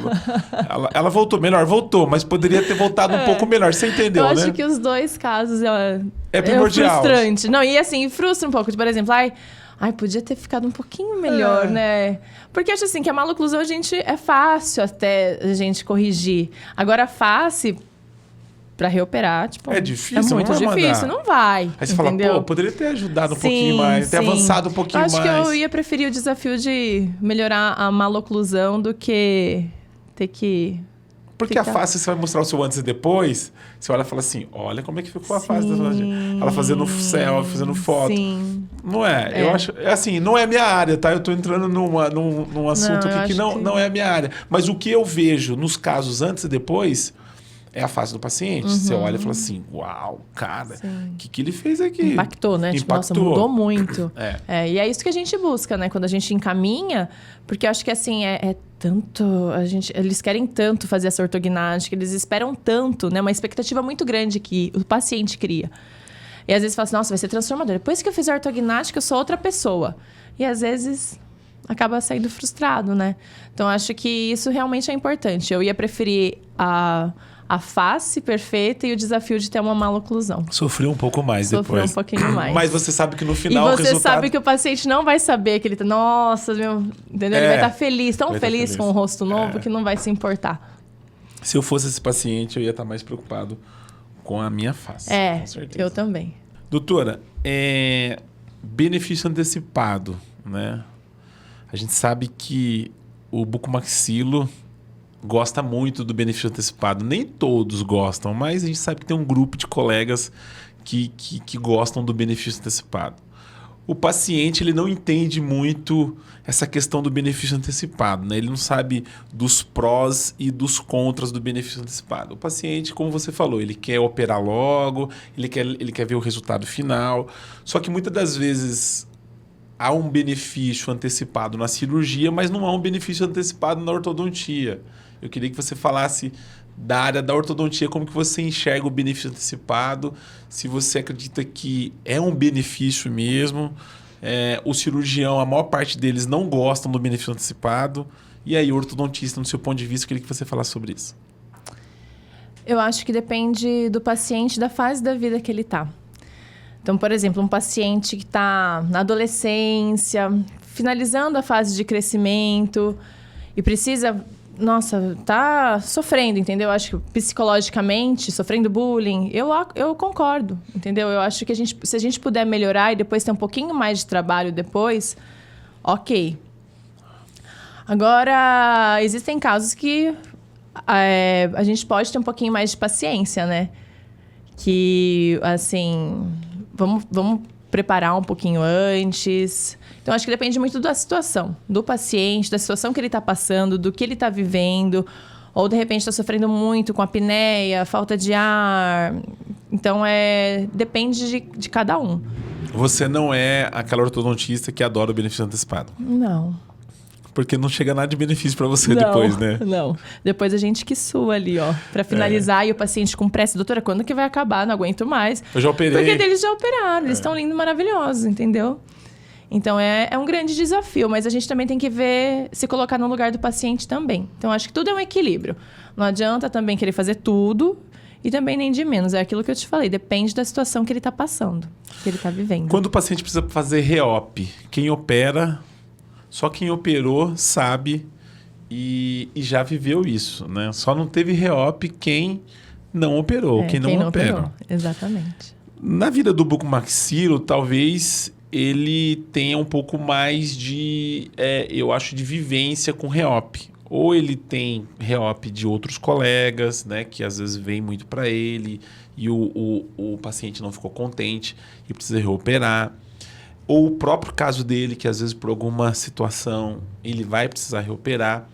Speaker 1: ela voltou melhor, voltou, mas poderia ter voltado um pouco melhor. Você entendeu, né?
Speaker 2: Eu acho que os dois casos
Speaker 1: é primordial.
Speaker 2: Frustrante. Não, e assim, frustra um pouco. Por exemplo, podia ter ficado um pouquinho melhor, né? Porque acho assim que a maloclusão é fácil até a gente corrigir. Agora a face... Pra reoperar, tipo...
Speaker 1: É difícil,
Speaker 2: é muito difícil, não vai.
Speaker 1: Aí você fala, pô, poderia ter ajudado um pouquinho mais, ter avançado um pouquinho mais.
Speaker 2: Acho que eu ia preferir o desafio de melhorar a maloclusão do que ter que...
Speaker 1: Porque a face, você vai mostrar o seu antes e depois, você olha e fala assim, olha como é que ficou a face da sua gente. Ela fazendo selfie, fazendo foto. Sim. Não é? Eu acho... assim, não é a minha área, tá? Eu tô entrando num assunto que não é a minha área. Mas o que eu vejo nos casos antes e depois... é a face do paciente. Você olha e fala assim, uau, cara, o que ele fez aqui?
Speaker 2: Impactou, né? Tipo, nossa, mudou muito. E é isso que a gente busca, né? Quando a gente encaminha, porque eu acho que assim, é tanto... Eles querem tanto fazer essa ortognática, eles esperam tanto, né? Uma expectativa muito grande que o paciente cria. E às vezes fala assim, nossa, vai ser transformador. Depois que eu fizer a ortognática, eu sou outra pessoa. E às vezes acaba saindo frustrado, né? Então, acho que isso realmente é importante. Eu ia preferir a face perfeita e o desafio de ter uma maloclusão.
Speaker 1: Sofreu um pouco mais depois.
Speaker 2: Sofreu um pouquinho mais.
Speaker 1: Mas você sabe que no final
Speaker 2: e
Speaker 1: o
Speaker 2: você
Speaker 1: resultado...
Speaker 2: sabe que o paciente não vai saber que ele tá... Nossa, meu... Entendeu? Ele vai estar feliz, tão feliz com o rosto novo que não vai se importar.
Speaker 1: Se eu fosse esse paciente, eu ia estar mais preocupado com a minha face. Com certeza.
Speaker 2: Eu também.
Speaker 1: Doutora, benefício antecipado, né? A gente sabe que o bucomaxilo gosta muito do benefício antecipado. Nem todos gostam, mas a gente sabe que tem um grupo de colegas que gostam do benefício antecipado. O paciente ele não entende muito essa questão do benefício antecipado, né? Ele não sabe dos prós e dos contras do benefício antecipado. O paciente, como você falou, ele quer operar logo, ele quer ver o resultado final. Só que muitas das vezes há um benefício antecipado na cirurgia, mas não há um benefício antecipado na ortodontia. Eu queria que você falasse da área da ortodontia, como que você enxerga o benefício antecipado, se você acredita que é um benefício mesmo. O cirurgião, a maior parte deles não gostam do benefício antecipado. E aí, o ortodontista, no seu ponto de vista, eu queria que você falasse sobre isso.
Speaker 2: Eu acho que depende do paciente, da fase da vida que ele está. Então, por exemplo, um paciente que está na adolescência, finalizando a fase de crescimento e precisa... Nossa, tá sofrendo, entendeu? Eu acho que psicologicamente, sofrendo bullying, eu concordo, entendeu? Eu acho que se a gente puder melhorar e depois ter um pouquinho mais de trabalho depois, ok. Agora, existem casos que a gente pode ter um pouquinho mais de paciência, né? Que, assim, vamos preparar um pouquinho antes. Então, acho que depende muito da situação, do paciente, da situação que ele está passando, do que ele está vivendo. Ou, de repente, está sofrendo muito com apneia, falta de ar. Então, depende de cada um.
Speaker 1: Você não é aquela ortodontista que adora o benefício antecipado?
Speaker 2: Não.
Speaker 1: Porque não chega nada de benefício para você depois, né?
Speaker 2: Não. Depois a gente que sua ali, ó. Para finalizar, e o paciente com pressa. Doutora, quando que vai acabar? Não aguento mais.
Speaker 1: Eu já operei.
Speaker 2: Porque eles já operaram. Eles estão lindos e maravilhosos, entendeu? Então, é um grande desafio. Mas a gente também tem que se colocar no lugar do paciente também. Então, acho que tudo é um equilíbrio. Não adianta também querer fazer tudo e também nem de menos. É aquilo que eu te falei. Depende da situação que ele está passando, que ele está vivendo.
Speaker 1: Quando o paciente precisa fazer reop, quem opera... Só quem operou sabe e já viveu isso, né? Só não teve reop quem não operou, quem não opera. Operou.
Speaker 2: Exatamente.
Speaker 1: Na vida do bucomaxilo, talvez ele tenha um pouco mais de, eu acho, de vivência com reop. Ou ele tem reop de outros colegas, né? Que às vezes vem muito para ele e o paciente não ficou contente e precisa reoperar. Ou o próprio caso dele, que às vezes por alguma situação ele vai precisar reoperar.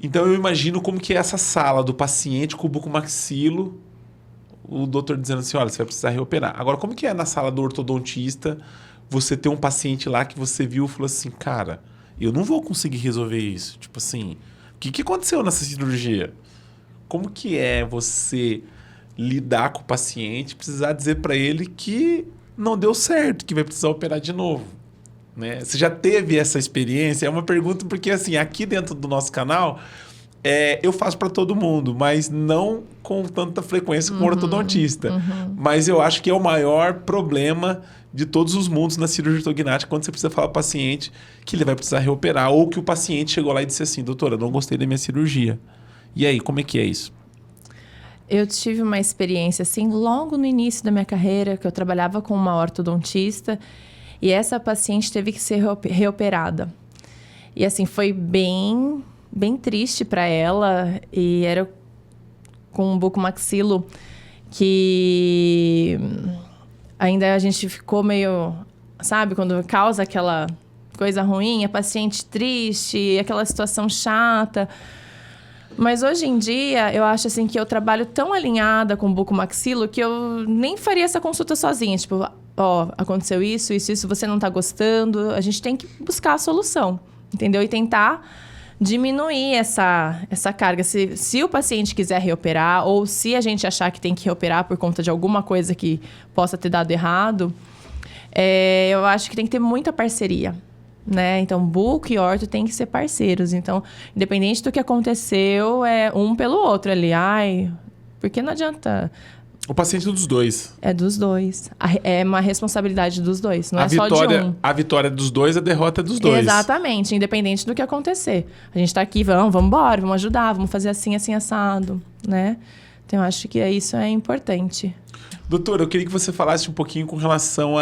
Speaker 1: Então eu imagino como que é essa sala do paciente com o bucomaxilo, o doutor dizendo assim, olha, você vai precisar reoperar. Agora, como que é na sala do ortodontista você ter um paciente lá que você viu e falou assim, cara, eu não vou conseguir resolver isso. Tipo assim, o que aconteceu nessa cirurgia? Como que é você lidar com o paciente, precisar dizer para ele que não deu certo, que vai precisar operar de novo, né? Você já teve essa experiência? É uma pergunta porque, assim, aqui dentro do nosso canal, eu faço para todo mundo, mas não com tanta frequência com o ortodontista. Mas eu acho que é o maior problema de todos os mundos na cirurgia ortognática, quando você precisa falar para o paciente que ele vai precisar reoperar, ou que o paciente chegou lá e disse assim, doutora, não gostei da minha cirurgia. E aí, como é que é isso?
Speaker 2: Eu tive uma experiência, assim, logo no início da minha carreira, que eu trabalhava com uma ortodontista, e essa paciente teve que ser reoperada. E, assim, foi bem triste para ela, e era com um bucomaxilo que ainda a gente ficou meio, sabe, quando causa aquela coisa ruim, a paciente triste, aquela situação chata. Mas hoje em dia, eu acho assim que eu trabalho tão alinhada com o bucomaxilo que eu nem faria essa consulta sozinha. Tipo, ó, aconteceu isso, você não tá gostando. A gente tem que buscar a solução, entendeu? E tentar diminuir essa carga. Se o paciente quiser reoperar ou se a gente achar que tem que reoperar por conta de alguma coisa que possa ter dado errado, eu acho que tem que ter muita parceria, né? Então, buco e orto tem que ser parceiros. Então, independente do que aconteceu, é um pelo outro ali. Ai, porque não adianta...
Speaker 1: O paciente é dos dois.
Speaker 2: É dos dois. É uma responsabilidade dos dois, não é só de um.
Speaker 1: A vitória é dos dois, a derrota é dos dois.
Speaker 2: Exatamente, independente do que acontecer. A gente tá aqui, vamos embora, vamos ajudar, vamos fazer assim, assim, assado, né? Então, eu acho que isso é importante.
Speaker 1: Doutora, eu queria que você falasse um pouquinho com relação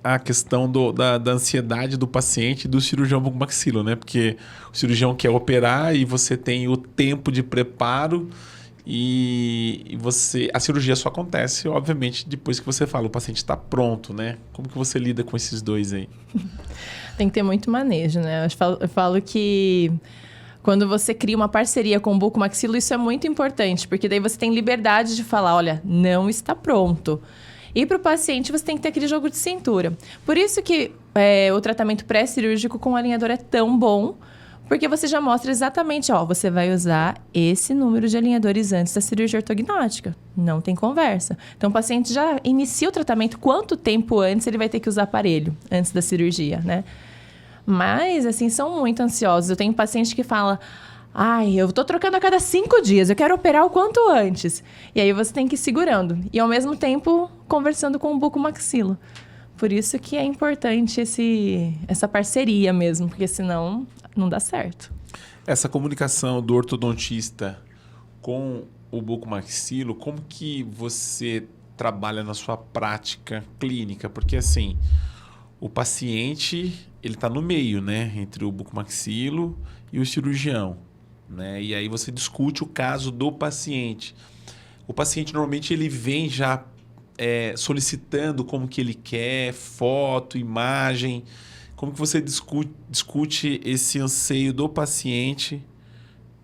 Speaker 1: a questão da ansiedade do paciente e do cirurgião bucomaxilo, né? Porque o cirurgião quer operar e você tem o tempo de preparo e a cirurgia só acontece, obviamente, depois que você fala, o paciente está pronto, né? Como que você lida com esses dois aí?
Speaker 2: Tem que ter muito manejo, né? Eu falo que quando você cria uma parceria com o bucomaxilo, isso é muito importante, porque daí você tem liberdade de falar, olha, não está pronto. E para o paciente, você tem que ter aquele jogo de cintura. Por isso que o tratamento pré-cirúrgico com o alinhador é tão bom, porque você já mostra exatamente, ó, você vai usar esse número de alinhadores antes da cirurgia ortognática. Não tem conversa. Então, o paciente já inicia o tratamento quanto tempo antes ele vai ter que usar aparelho antes da cirurgia, né? Mas, assim, são muito ansiosos. Eu tenho paciente que fala... Ai, eu tô trocando a cada 5 dias, eu quero operar o quanto antes. E aí você tem que ir segurando. E ao mesmo tempo, conversando com o bucomaxilo. Por isso que é importante essa parceria mesmo, porque senão não dá certo.
Speaker 1: Essa comunicação do ortodontista com o bucomaxilo, como que você trabalha na sua prática clínica? Porque assim, o paciente, ele tá no meio, né? Entre o bucomaxilo e o cirurgião. Né? E aí você discute o caso do paciente. O paciente normalmente ele vem já solicitando como que ele quer, foto, imagem. Como que você discute esse anseio do paciente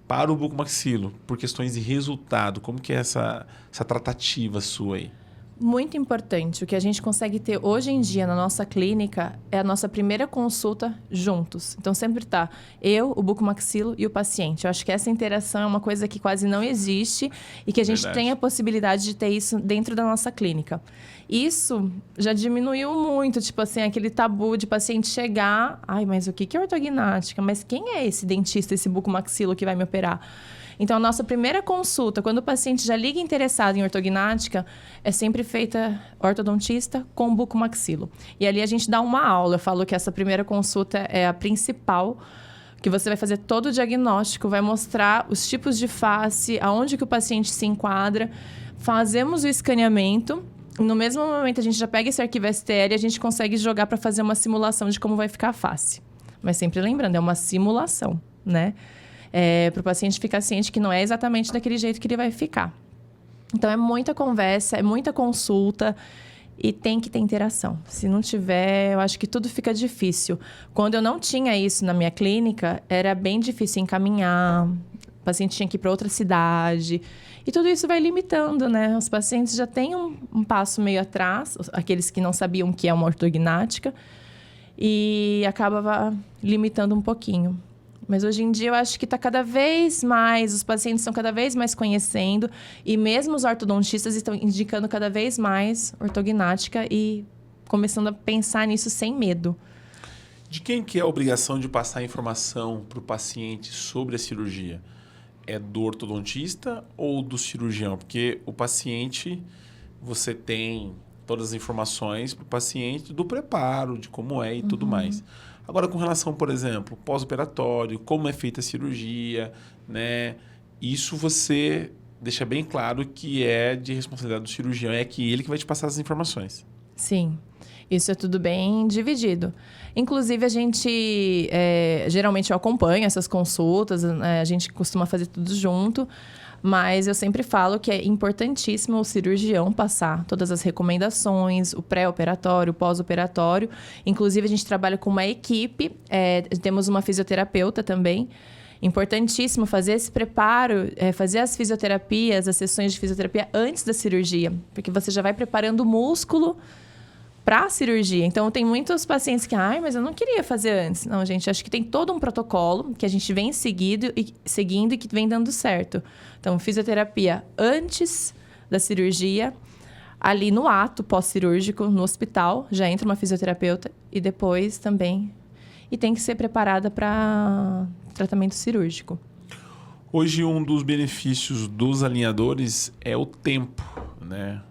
Speaker 1: para o bucomaxilo, por questões de resultado? Como que é essa tratativa sua aí?
Speaker 2: Muito importante. O que a gente consegue ter hoje em dia na nossa clínica é a nossa primeira consulta juntos. Então, sempre tá eu, o bucomaxilo e o paciente. Eu acho que essa interação é uma coisa que quase não existe e que a gente tem a possibilidade de ter isso dentro da nossa clínica. Isso já diminuiu muito, tipo assim, aquele tabu de paciente chegar... Ai, mas o que é ortognática? Mas quem é esse dentista, esse bucomaxilo que vai me operar? Então, a nossa primeira consulta, quando o paciente já liga interessado em ortognática, é sempre feita ortodontista com bucomaxilo. E ali a gente dá uma aula. Eu falo que essa primeira consulta é a principal, que você vai fazer todo o diagnóstico, vai mostrar os tipos de face, aonde que o paciente se enquadra. Fazemos o escaneamento. No mesmo momento, a gente já pega esse arquivo STL e a gente consegue jogar para fazer uma simulação de como vai ficar a face. Mas sempre lembrando, é uma simulação, né? Para o paciente ficar ciente que não é exatamente daquele jeito que ele vai ficar. Então, é muita conversa, é muita consulta e tem que ter interação. Se não tiver, eu acho que tudo fica difícil. Quando eu não tinha isso na minha clínica, era bem difícil encaminhar, o paciente tinha que ir para outra cidade. E tudo isso vai limitando, né? Os pacientes já têm um passo meio atrás, aqueles que não sabiam o que é uma ortognática, e acaba limitando um pouquinho. Mas hoje em dia eu acho que está cada vez mais, os pacientes estão cada vez mais conhecendo e mesmo os ortodontistas estão indicando cada vez mais ortognática e começando a pensar nisso sem medo.
Speaker 1: De quem que é a obrigação de passar informação para o paciente sobre a cirurgia? É do ortodontista ou do cirurgião? Porque o paciente, você tem todas as informações para o paciente do preparo, de como é e tudo mais. Agora, com relação, por exemplo, pós-operatório, como é feita a cirurgia, né? Isso você deixa bem claro que é de responsabilidade do cirurgião, é que ele que vai te passar as informações.
Speaker 2: Sim, isso é tudo bem dividido. Inclusive, a gente, geralmente eu acompanho essas consultas, a gente costuma fazer tudo junto, mas eu sempre falo que é importantíssimo o cirurgião passar todas as recomendações, o pré-operatório, o pós-operatório. Inclusive, a gente trabalha com uma equipe, temos uma fisioterapeuta também. Importantíssimo fazer esse preparo, fazer as fisioterapias, as sessões de fisioterapia antes da cirurgia, porque você já vai preparando o músculo para a cirurgia. Então, tem muitos pacientes que, mas eu não queria fazer antes. Não, gente, acho que tem todo um protocolo que a gente vem seguindo e que vem dando certo. Então, fisioterapia antes da cirurgia, ali no ato pós-cirúrgico, no hospital, já entra uma fisioterapeuta e depois também. E tem que ser preparada para tratamento cirúrgico.
Speaker 1: Hoje, um dos benefícios dos alinhadores é o tempo, né?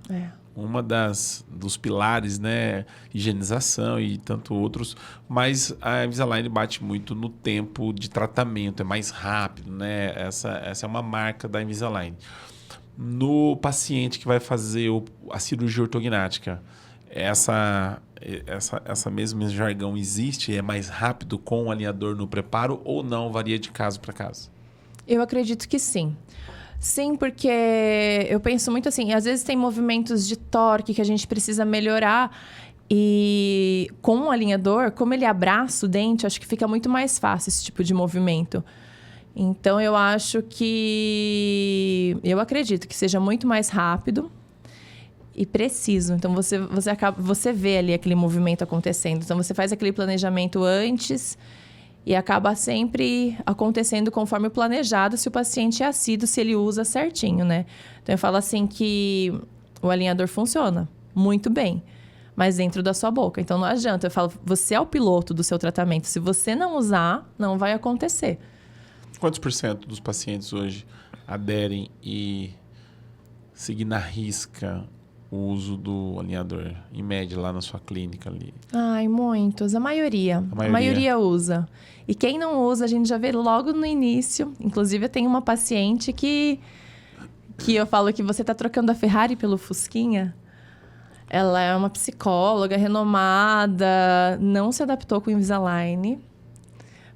Speaker 1: Uma dos pilares, né? Higienização e tanto outros. Mas a Invisalign bate muito no tempo de tratamento. É mais rápido, né? Essa é uma marca da Invisalign. No paciente que vai fazer a cirurgia ortognática, essa mesmo jargão existe? É mais rápido com o alinhador no preparo ou não? Varia de caso para caso?
Speaker 2: Eu acredito que sim. Sim, porque eu penso muito assim, às vezes tem movimentos de torque que a gente precisa melhorar e com o alinhador, como ele abraça o dente, acho que fica muito mais fácil esse tipo de movimento. Então, eu acredito que seja muito mais rápido e preciso. Então, você vê ali aquele movimento acontecendo. Então, você faz aquele planejamento antes e acaba sempre acontecendo conforme o planejado, se o paciente é assíduo, se ele usa certinho, né? Então, eu falo assim que o alinhador funciona muito bem, mas dentro da sua boca. Então, não adianta. Eu falo, você é o piloto do seu tratamento. Se você não usar, não vai acontecer.
Speaker 1: Quantos por cento dos pacientes hoje aderem e seguir na risca o uso do alinhador, em média, lá na sua clínica ali?
Speaker 2: Muitos. A maioria. A maioria usa. E quem não usa, a gente já vê logo no início. Inclusive, eu tenho uma paciente que eu falo que você está trocando a Ferrari pelo Fusquinha. Ela é uma psicóloga renomada, não se adaptou com o Invisalign,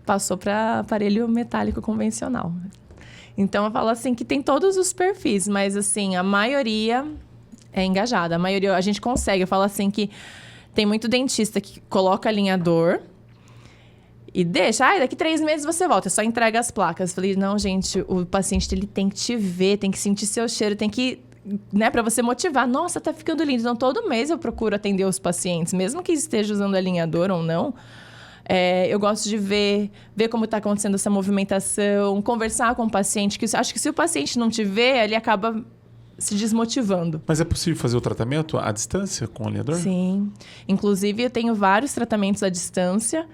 Speaker 2: passou para aparelho metálico convencional. Então, eu falo assim que tem todos os perfis, mas assim, a maioria é engajada. A maioria a gente consegue. Eu falo assim que tem muito dentista que coloca alinhador e deixa. Daqui 3 meses você volta, só entrega as placas. Eu falei, não, gente, o paciente ele tem que te ver, tem que sentir seu cheiro, tem que, né, para você motivar. Nossa, tá ficando lindo. Então, todo mês eu procuro atender os pacientes, mesmo que esteja usando alinhador ou não. Eu gosto de ver como está acontecendo essa movimentação, conversar com o paciente. Acho que se o paciente não te vê, ele acaba se desmotivando.
Speaker 1: Mas é possível fazer o tratamento à distância com o alinhador?
Speaker 2: Sim. Inclusive, eu tenho vários tratamentos à distância.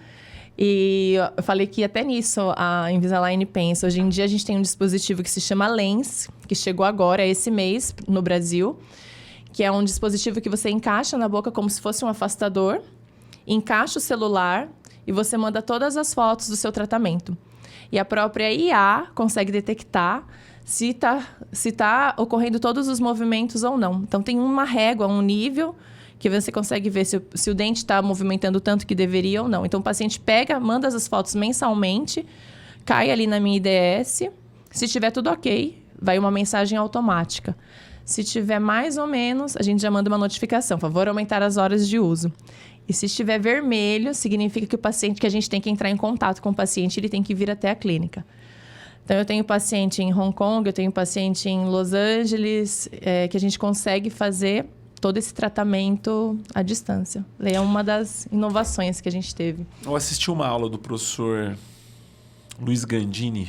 Speaker 2: E eu falei que até nisso a Invisalign pensa. Hoje em dia, a gente tem um dispositivo que se chama Lens, que chegou agora, esse mês, no Brasil, que é um dispositivo que você encaixa na boca como se fosse um afastador, encaixa o celular e você manda todas as fotos do seu tratamento. E a própria IA consegue detectar se tá ocorrendo todos os movimentos ou não. Então, tem uma régua, um nível que você consegue ver se o dente está movimentando tanto que deveria ou não. Então, o paciente manda as fotos mensalmente, cai ali na minha IDS. Se tiver tudo ok, vai uma mensagem automática. Se tiver mais ou menos, a gente já manda uma notificação. Favor aumentar as horas de uso. E se estiver vermelho, significa que a gente tem que entrar em contato com o paciente, ele tem que vir até a clínica. Então, eu tenho paciente em Hong Kong, eu tenho paciente em Los Angeles, que a gente consegue fazer todo esse tratamento à distância. É uma das inovações que a gente teve.
Speaker 1: Eu assisti uma aula do professor Luiz Gandini,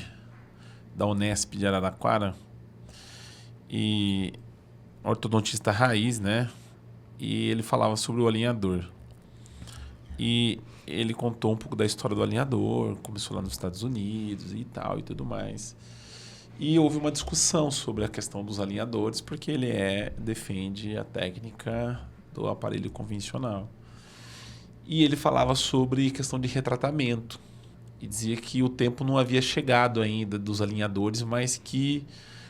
Speaker 1: da Unesp de Araraquara, e ortodontista raiz, né? E ele falava sobre o alinhador. E ele contou um pouco da história do alinhador, começou lá nos Estados Unidos e tal e tudo mais. E houve uma discussão sobre a questão dos alinhadores, porque ele defende a técnica do aparelho convencional. E ele falava sobre questão de retratamento. E dizia que o tempo não havia chegado ainda dos alinhadores, mas que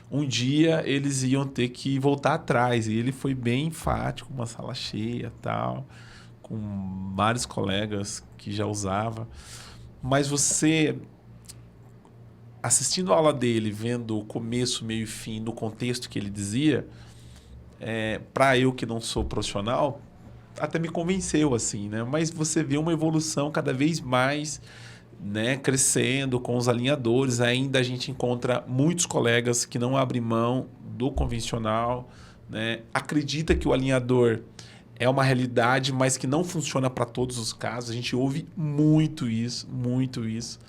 Speaker 1: um dia eles iam ter que voltar atrás. E ele foi bem enfático, uma sala cheia e tal, com vários colegas que já usavam. Mas você, assistindo a aula dele, vendo o começo, meio e fim, no contexto que ele dizia, para eu que não sou profissional, até me convenceu, assim, né? Mas você vê uma evolução cada vez mais né, crescendo com os alinhadores, ainda a gente encontra muitos colegas que não abrem mão do convencional, né? Acredita que o alinhador é uma realidade, mas que não funciona para todos os casos. A gente ouve muito isso, muito isso.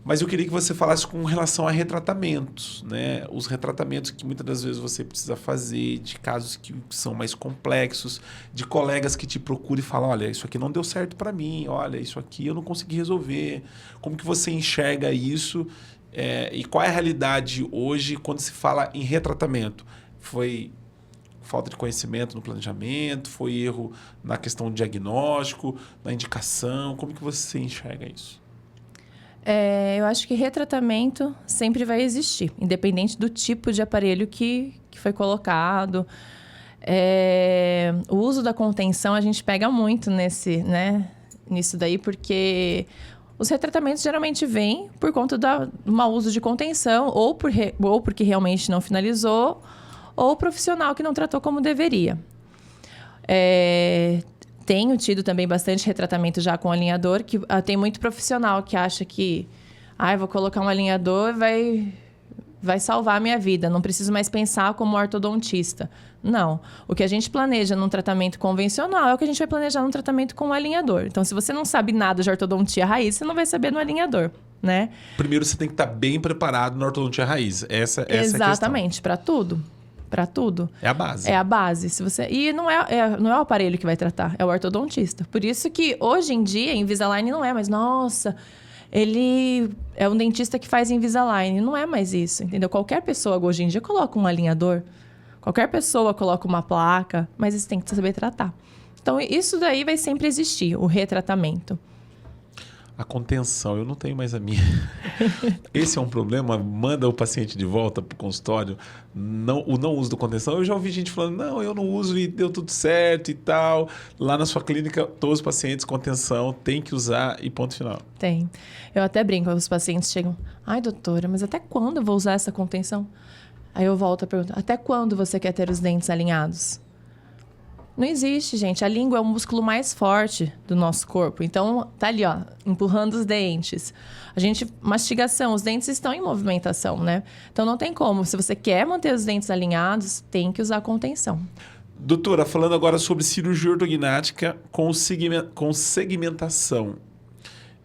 Speaker 1: Mas eu queria que você falasse com relação a retratamentos, né? Os retratamentos que muitas das vezes você precisa fazer, de casos que são mais complexos, de colegas que te procuram e falam, olha, isso aqui não deu certo para mim, olha, isso aqui eu não consegui resolver. Como que você enxerga isso? E qual é a realidade hoje quando se fala em retratamento? Foi falta de conhecimento no planejamento? Foi erro na questão do diagnóstico, na indicação? Como que você enxerga isso?
Speaker 2: Eu acho que retratamento sempre vai existir, independente do tipo de aparelho que foi colocado. O uso da contenção a gente pega muito nisso daí, porque os retratamentos geralmente vêm por conta do mau uso de contenção, ou porque realmente não finalizou, ou o profissional que não tratou como deveria. Tenho tido também bastante retratamento já com alinhador, que tem muito profissional que acha que vou colocar um alinhador e vai salvar a minha vida, não preciso mais pensar como ortodontista. Não. O que a gente planeja num tratamento convencional é o que a gente vai planejar num tratamento com um alinhador. Então, se você não sabe nada de ortodontia raiz, você não vai saber no alinhador, né?
Speaker 1: Primeiro, você tem que estar bem preparado na ortodontia raiz. Essa é a questão.
Speaker 2: Exatamente, para tudo. Para tudo.
Speaker 1: É a base.
Speaker 2: É a base. E não é o aparelho que vai tratar, é o ortodontista. Por isso que, hoje em dia, Invisalign não é mais, nossa, ele é um dentista que faz Invisalign. Não é mais isso, entendeu? Qualquer pessoa, hoje em dia, coloca um alinhador. Qualquer pessoa coloca uma placa, mas você tem que saber tratar. Então, isso daí vai sempre existir, o retratamento.
Speaker 1: A contenção, eu não tenho mais a minha. Esse é um problema, manda o paciente de volta para o consultório, o não uso da contenção. Eu já ouvi gente falando, não, eu não uso e deu tudo certo e tal. Lá na sua clínica, todos os pacientes, contenção, tem que usar e ponto final.
Speaker 2: Tem. Eu até brinco, os pacientes chegam, ai doutora, mas até quando eu vou usar essa contenção? Aí eu volto a perguntar, até quando você quer ter os dentes alinhados? Não existe, gente. A língua é o músculo mais forte do nosso corpo. Então, tá ali, ó, empurrando os dentes. Mastigação, os dentes estão em movimentação, né? Então, não tem como. Se você quer manter os dentes alinhados, tem que usar contenção.
Speaker 1: Doutora, falando agora sobre cirurgia ortognática com segmentação.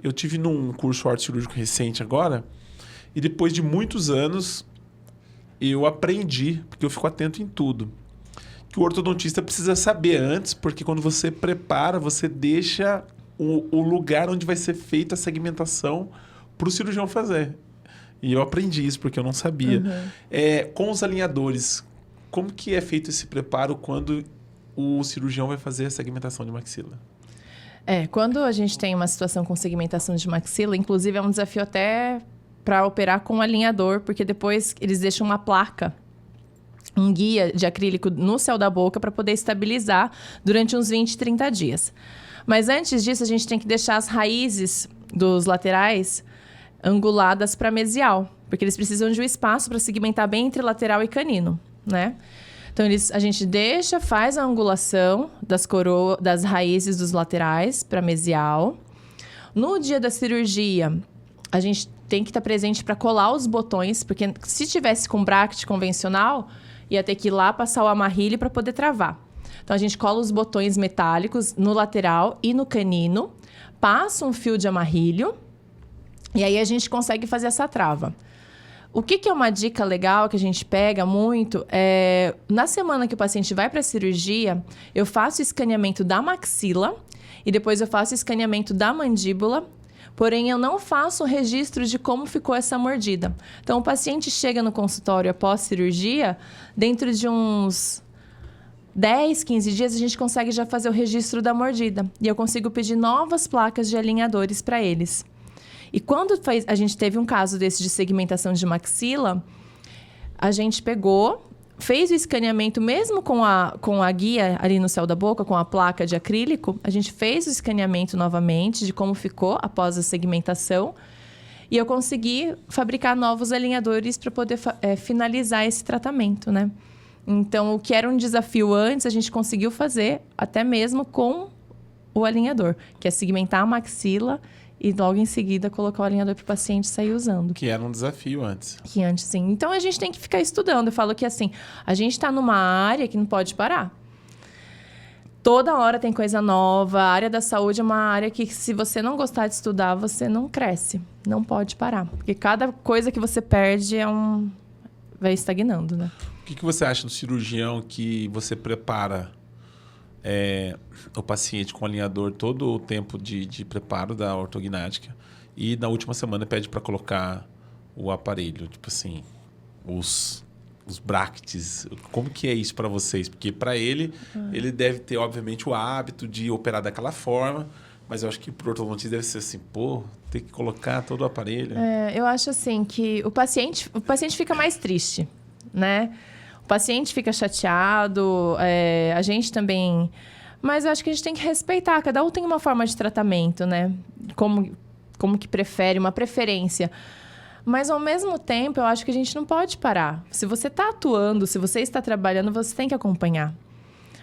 Speaker 1: Eu tive num curso ortocirúrgico recente agora, e depois de muitos anos, eu aprendi, porque eu fico atento em tudo, que o ortodontista precisa saber antes, porque quando você prepara, você deixa o lugar onde vai ser feita a segmentação para o cirurgião fazer. E eu aprendi isso, porque eu não sabia. Uhum. Com os alinhadores, como que é feito esse preparo quando o cirurgião vai fazer a segmentação de maxila?
Speaker 2: Quando a gente tem uma situação com segmentação de maxila, inclusive é um desafio até para operar com alinhador, porque depois eles deixam uma placa, um guia de acrílico no céu da boca para poder estabilizar durante uns 20, 30 dias. Mas antes disso, a gente tem que deixar as raízes dos laterais anguladas para mesial, porque eles precisam de um espaço para segmentar bem entre lateral e canino, né? Então, a gente faz a angulação das raízes dos laterais para mesial. No dia da cirurgia, a gente tem que estar presente para colar os botões, porque se tivesse com bracket convencional, ia ter que ir lá passar o amarrilho para poder travar. Então, a gente cola os botões metálicos no lateral e no canino, passa um fio de amarrilho e aí a gente consegue fazer essa trava. O que é uma dica legal que a gente pega muito é... Na semana que o paciente vai para a cirurgia, eu faço o escaneamento da maxila e depois eu faço o escaneamento da mandíbula. Porém, eu não faço o registro de como ficou essa mordida. Então, o paciente chega no consultório após cirurgia, dentro de uns 10, 15 dias, a gente consegue já fazer o registro da mordida. E eu consigo pedir novas placas de alinhadores para eles. E quando a gente teve um caso desse de segmentação de maxila, a gente fez o escaneamento, mesmo com a guia ali no céu da boca, com a placa de acrílico, a gente fez o escaneamento novamente de como ficou após a segmentação e eu consegui fabricar novos alinhadores para poder finalizar esse tratamento, né? Então, o que era um desafio antes, a gente conseguiu fazer até mesmo com o alinhador, que é segmentar a maxila e logo em seguida colocar o alinhador para o paciente sair usando.
Speaker 1: Que era um desafio antes.
Speaker 2: Que antes, sim. Então, a gente tem que ficar estudando. Eu falo que, assim, a gente está numa área que não pode parar. Toda hora tem coisa nova. A área da saúde é uma área que, se você não gostar de estudar, você não cresce. Não pode parar. Porque cada coisa que você perde vai estagnando, né?
Speaker 1: O que você acha do cirurgião que você prepara o paciente com o alinhador todo o tempo de preparo da ortognática e na última semana pede para colocar o aparelho? Tipo assim, os bracts, como que é isso para vocês? Porque para ele deve ter, obviamente, o hábito de operar daquela forma, mas eu acho que para o ortodontista deve ser assim, ter que colocar todo o aparelho.
Speaker 2: Eu acho assim que o paciente fica mais triste, né? O paciente fica chateado, a gente também... Mas eu acho que a gente tem que respeitar, cada um tem uma forma de tratamento, né? Como que prefere, uma preferência. Mas, ao mesmo tempo, eu acho que a gente não pode parar. Se você está atuando, se você está trabalhando, você tem que acompanhar.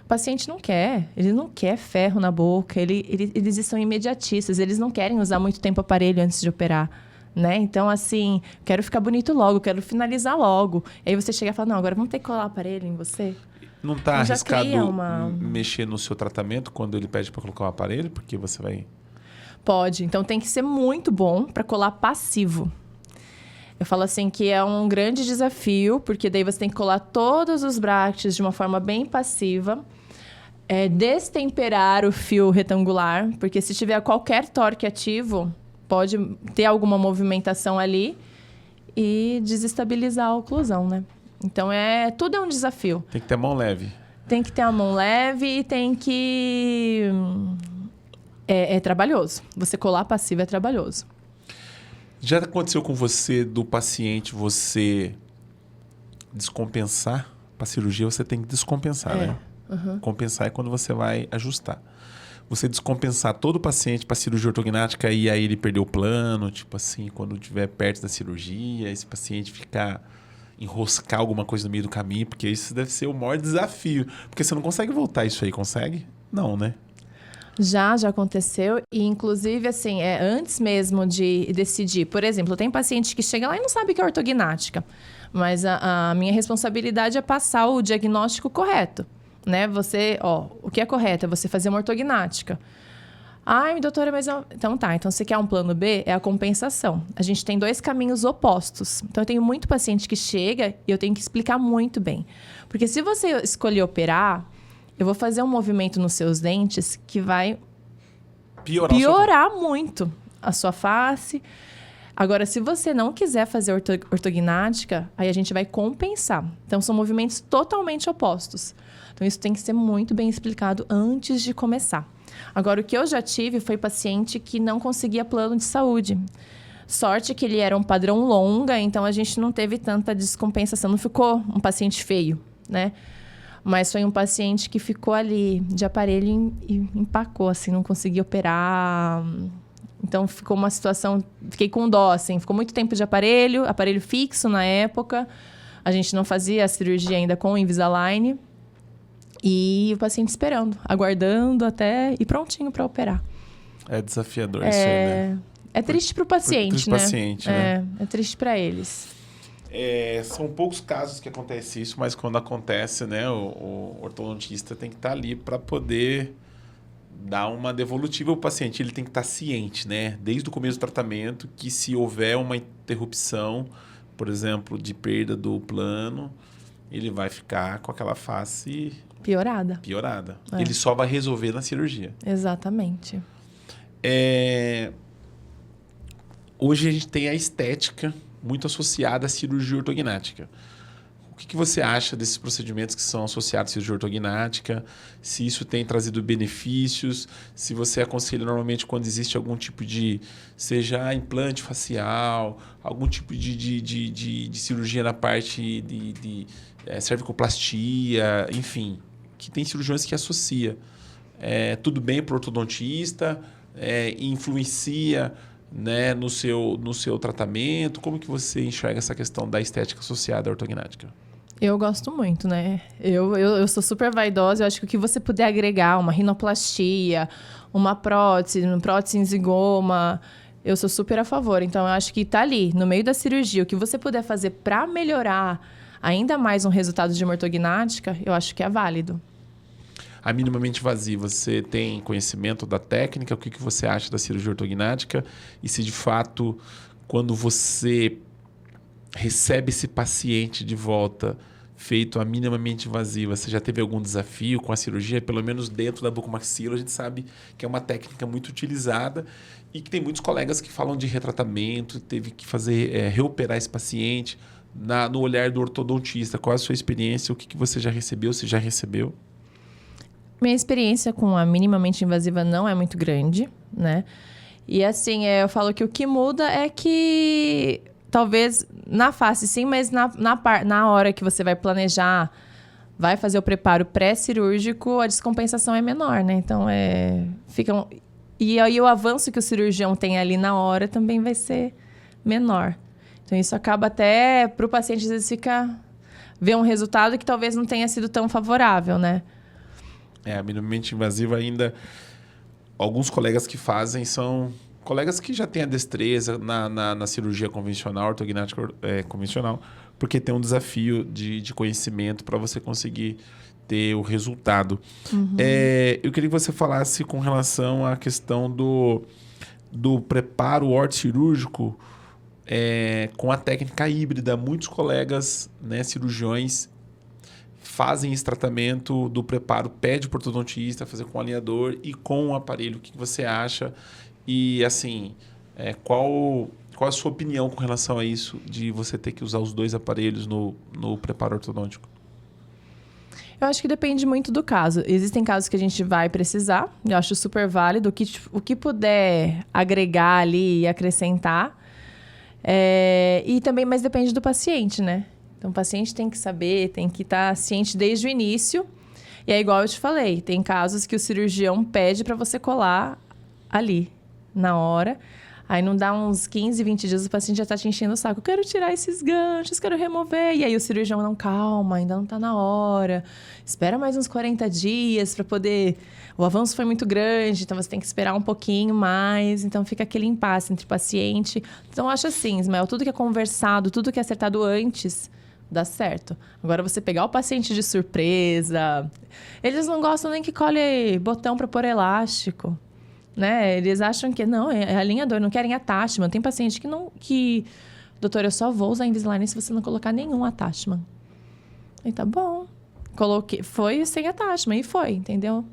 Speaker 2: O paciente não quer. Ele não quer ferro na boca. Eles são imediatistas. Eles não querem usar muito tempo o aparelho antes de operar, né? Então, assim, quero ficar bonito logo, quero finalizar logo. Aí você chega e fala, não, agora vamos ter que colar o aparelho em você.
Speaker 1: Não está arriscado mexer no seu tratamento quando ele pede para colocar o aparelho? Porque você vai...
Speaker 2: Pode. Então, tem que ser muito bom para colar passivo. Eu falo assim que é um grande desafio, porque daí você tem que colar todos os bractes de uma forma bem passiva, destemperar o fio retangular, porque se tiver qualquer torque ativo, pode ter alguma movimentação ali e desestabilizar a oclusão, né? Então, tudo é um desafio.
Speaker 1: Tem que ter a mão leve.
Speaker 2: Tem que ter a mão leve e tem que... É trabalhoso. Você colar passivo é trabalhoso.
Speaker 1: Já aconteceu com você, do paciente, você descompensar? Para cirurgia, você tem que descompensar, né?
Speaker 2: Uhum.
Speaker 1: Compensar é quando você vai ajustar. Você descompensar todo o paciente para cirurgia ortognática e aí ele perder o plano, tipo assim, quando estiver perto da cirurgia, esse paciente ficar... enroscar alguma coisa no meio do caminho, porque isso deve ser o maior desafio. Porque você não consegue voltar isso aí, consegue? Não, né?
Speaker 2: Já aconteceu. E, inclusive, assim, antes mesmo de decidir. Por exemplo, tem paciente que chega lá e não sabe o que é ortognática. Mas a minha responsabilidade é passar o diagnóstico correto, né? O que é correto é você fazer uma ortognática. Ai, doutora, mas... Então tá, então você quer um plano B? É a compensação. A gente tem 2 caminhos opostos. Então, eu tenho muito paciente que chega e eu tenho que explicar muito bem. Porque se você escolher operar, eu vou fazer um movimento nos seus dentes que vai piorar muito a sua face. Agora, se você não quiser fazer ortognática, aí a gente vai compensar. Então, são movimentos totalmente opostos. Então, isso tem que ser muito bem explicado antes de começar. Agora, o que eu já tive foi paciente que não conseguia plano de saúde. Sorte que ele era um padrão longa, então a gente não teve tanta descompensação. Não ficou um paciente feio, né? Mas foi um paciente que ficou ali de aparelho e empacou, assim, não conseguia operar. Então, ficou uma situação... Fiquei com dó, assim. Ficou muito tempo de aparelho fixo na época. A gente não fazia a cirurgia ainda com o Invisalign. E o paciente esperando, aguardando até ir prontinho para operar.
Speaker 1: É desafiador isso aí, né?
Speaker 2: É triste para o paciente, né?
Speaker 1: Paciente, né?
Speaker 2: É triste para eles.
Speaker 1: São poucos casos que acontece isso, mas quando acontece, né, o ortodontista tem que estar ali para poder dar uma devolutiva ao paciente. Ele tem que estar ciente, né, desde o começo do tratamento, que se houver uma interrupção, por exemplo, de perda do plano, ele vai ficar com aquela face... Piorada. Ele só vai resolver na cirurgia.
Speaker 2: Exatamente.
Speaker 1: Hoje a gente tem a estética muito associada à cirurgia ortognática. O que você acha desses procedimentos que são associados à cirurgia ortognática? Se isso tem trazido benefícios? Se você aconselha normalmente quando existe algum tipo de... Seja implante facial, algum tipo de cirurgia na parte de cervicoplastia, enfim... que tem cirurgiões que associa. Tudo bem para o ortodontista, influencia, né, no seu tratamento. Como que você enxerga essa questão da estética associada à ortognática?
Speaker 2: Eu gosto muito, né? Eu sou super vaidosa. Eu acho que o que você puder agregar, uma rinoplastia, uma prótese em zigoma, eu sou super a favor. Então, eu acho que tá ali, no meio da cirurgia, o que você puder fazer para melhorar ainda mais um resultado de uma ortognática, eu acho que é válido.
Speaker 1: A minimamente invasiva, você tem conhecimento da técnica? O que você acha da cirurgia ortognática? E se de fato, quando você recebe esse paciente de volta feito a minimamente invasiva, você já teve algum desafio com a cirurgia? Pelo menos dentro da bucomaxila, a gente sabe que é uma técnica muito utilizada e que tem muitos colegas que falam de retratamento, teve que fazer, reoperar esse paciente no olhar do ortodontista. Qual é a sua experiência? O que você já recebeu? Se já recebeu?
Speaker 2: Minha experiência com a minimamente invasiva não é muito grande, né? E assim, eu falo que o que muda é que talvez na face sim, mas na hora que você vai planejar, vai fazer o preparo pré-cirúrgico, a descompensação é menor, né? Então, e aí o avanço que o cirurgião tem ali na hora também vai ser menor. Então, isso acaba até para o paciente, às vezes, ver um resultado que talvez não tenha sido tão favorável, né?
Speaker 1: A minimamente invasiva ainda... Alguns colegas que fazem são colegas que já têm a destreza na cirurgia convencional, ortognática convencional, porque tem um desafio de conhecimento para você conseguir ter o resultado. Uhum. Eu queria que você falasse com relação à questão do preparo ortocirúrgico com a técnica híbrida. Muitos colegas, né, cirurgiões, fazem esse tratamento do preparo, pede para o ortodontista fazer com o alinhador e com o aparelho. O que você acha? E, assim, qual a sua opinião com relação a isso, de você ter que usar os dois aparelhos no preparo ortodôntico?
Speaker 2: Eu acho que depende muito do caso. Existem casos que a gente vai precisar, eu acho super válido. O que puder agregar ali e acrescentar. E também, mas depende do paciente, né? Então, o paciente tem que saber, tem que estar ciente desde o início. E é igual eu te falei, tem casos que o cirurgião pede para você colar ali, na hora. Aí não dá uns 15, 20 dias, o paciente já está te enchendo o saco. Eu quero tirar esses ganchos, quero remover. E aí o cirurgião, não, calma, ainda não está na hora. Espera mais uns 40 dias para poder... O avanço foi muito grande, então você tem que esperar um pouquinho mais. Então fica aquele impasse entre o paciente. Então eu acho assim, Ismael, tudo que é conversado, tudo que é acertado antes... dá certo. Agora, você pegar o paciente de surpresa... Eles não gostam nem que colhe botão para pôr elástico, né? Eles acham que, não, é alinhador, não querem attachment. Tem paciente que... Doutor, eu só vou usar Invisalign se você não colocar nenhum attachment. Aí, tá bom. Coloquei, foi sem attachment, e foi, entendeu?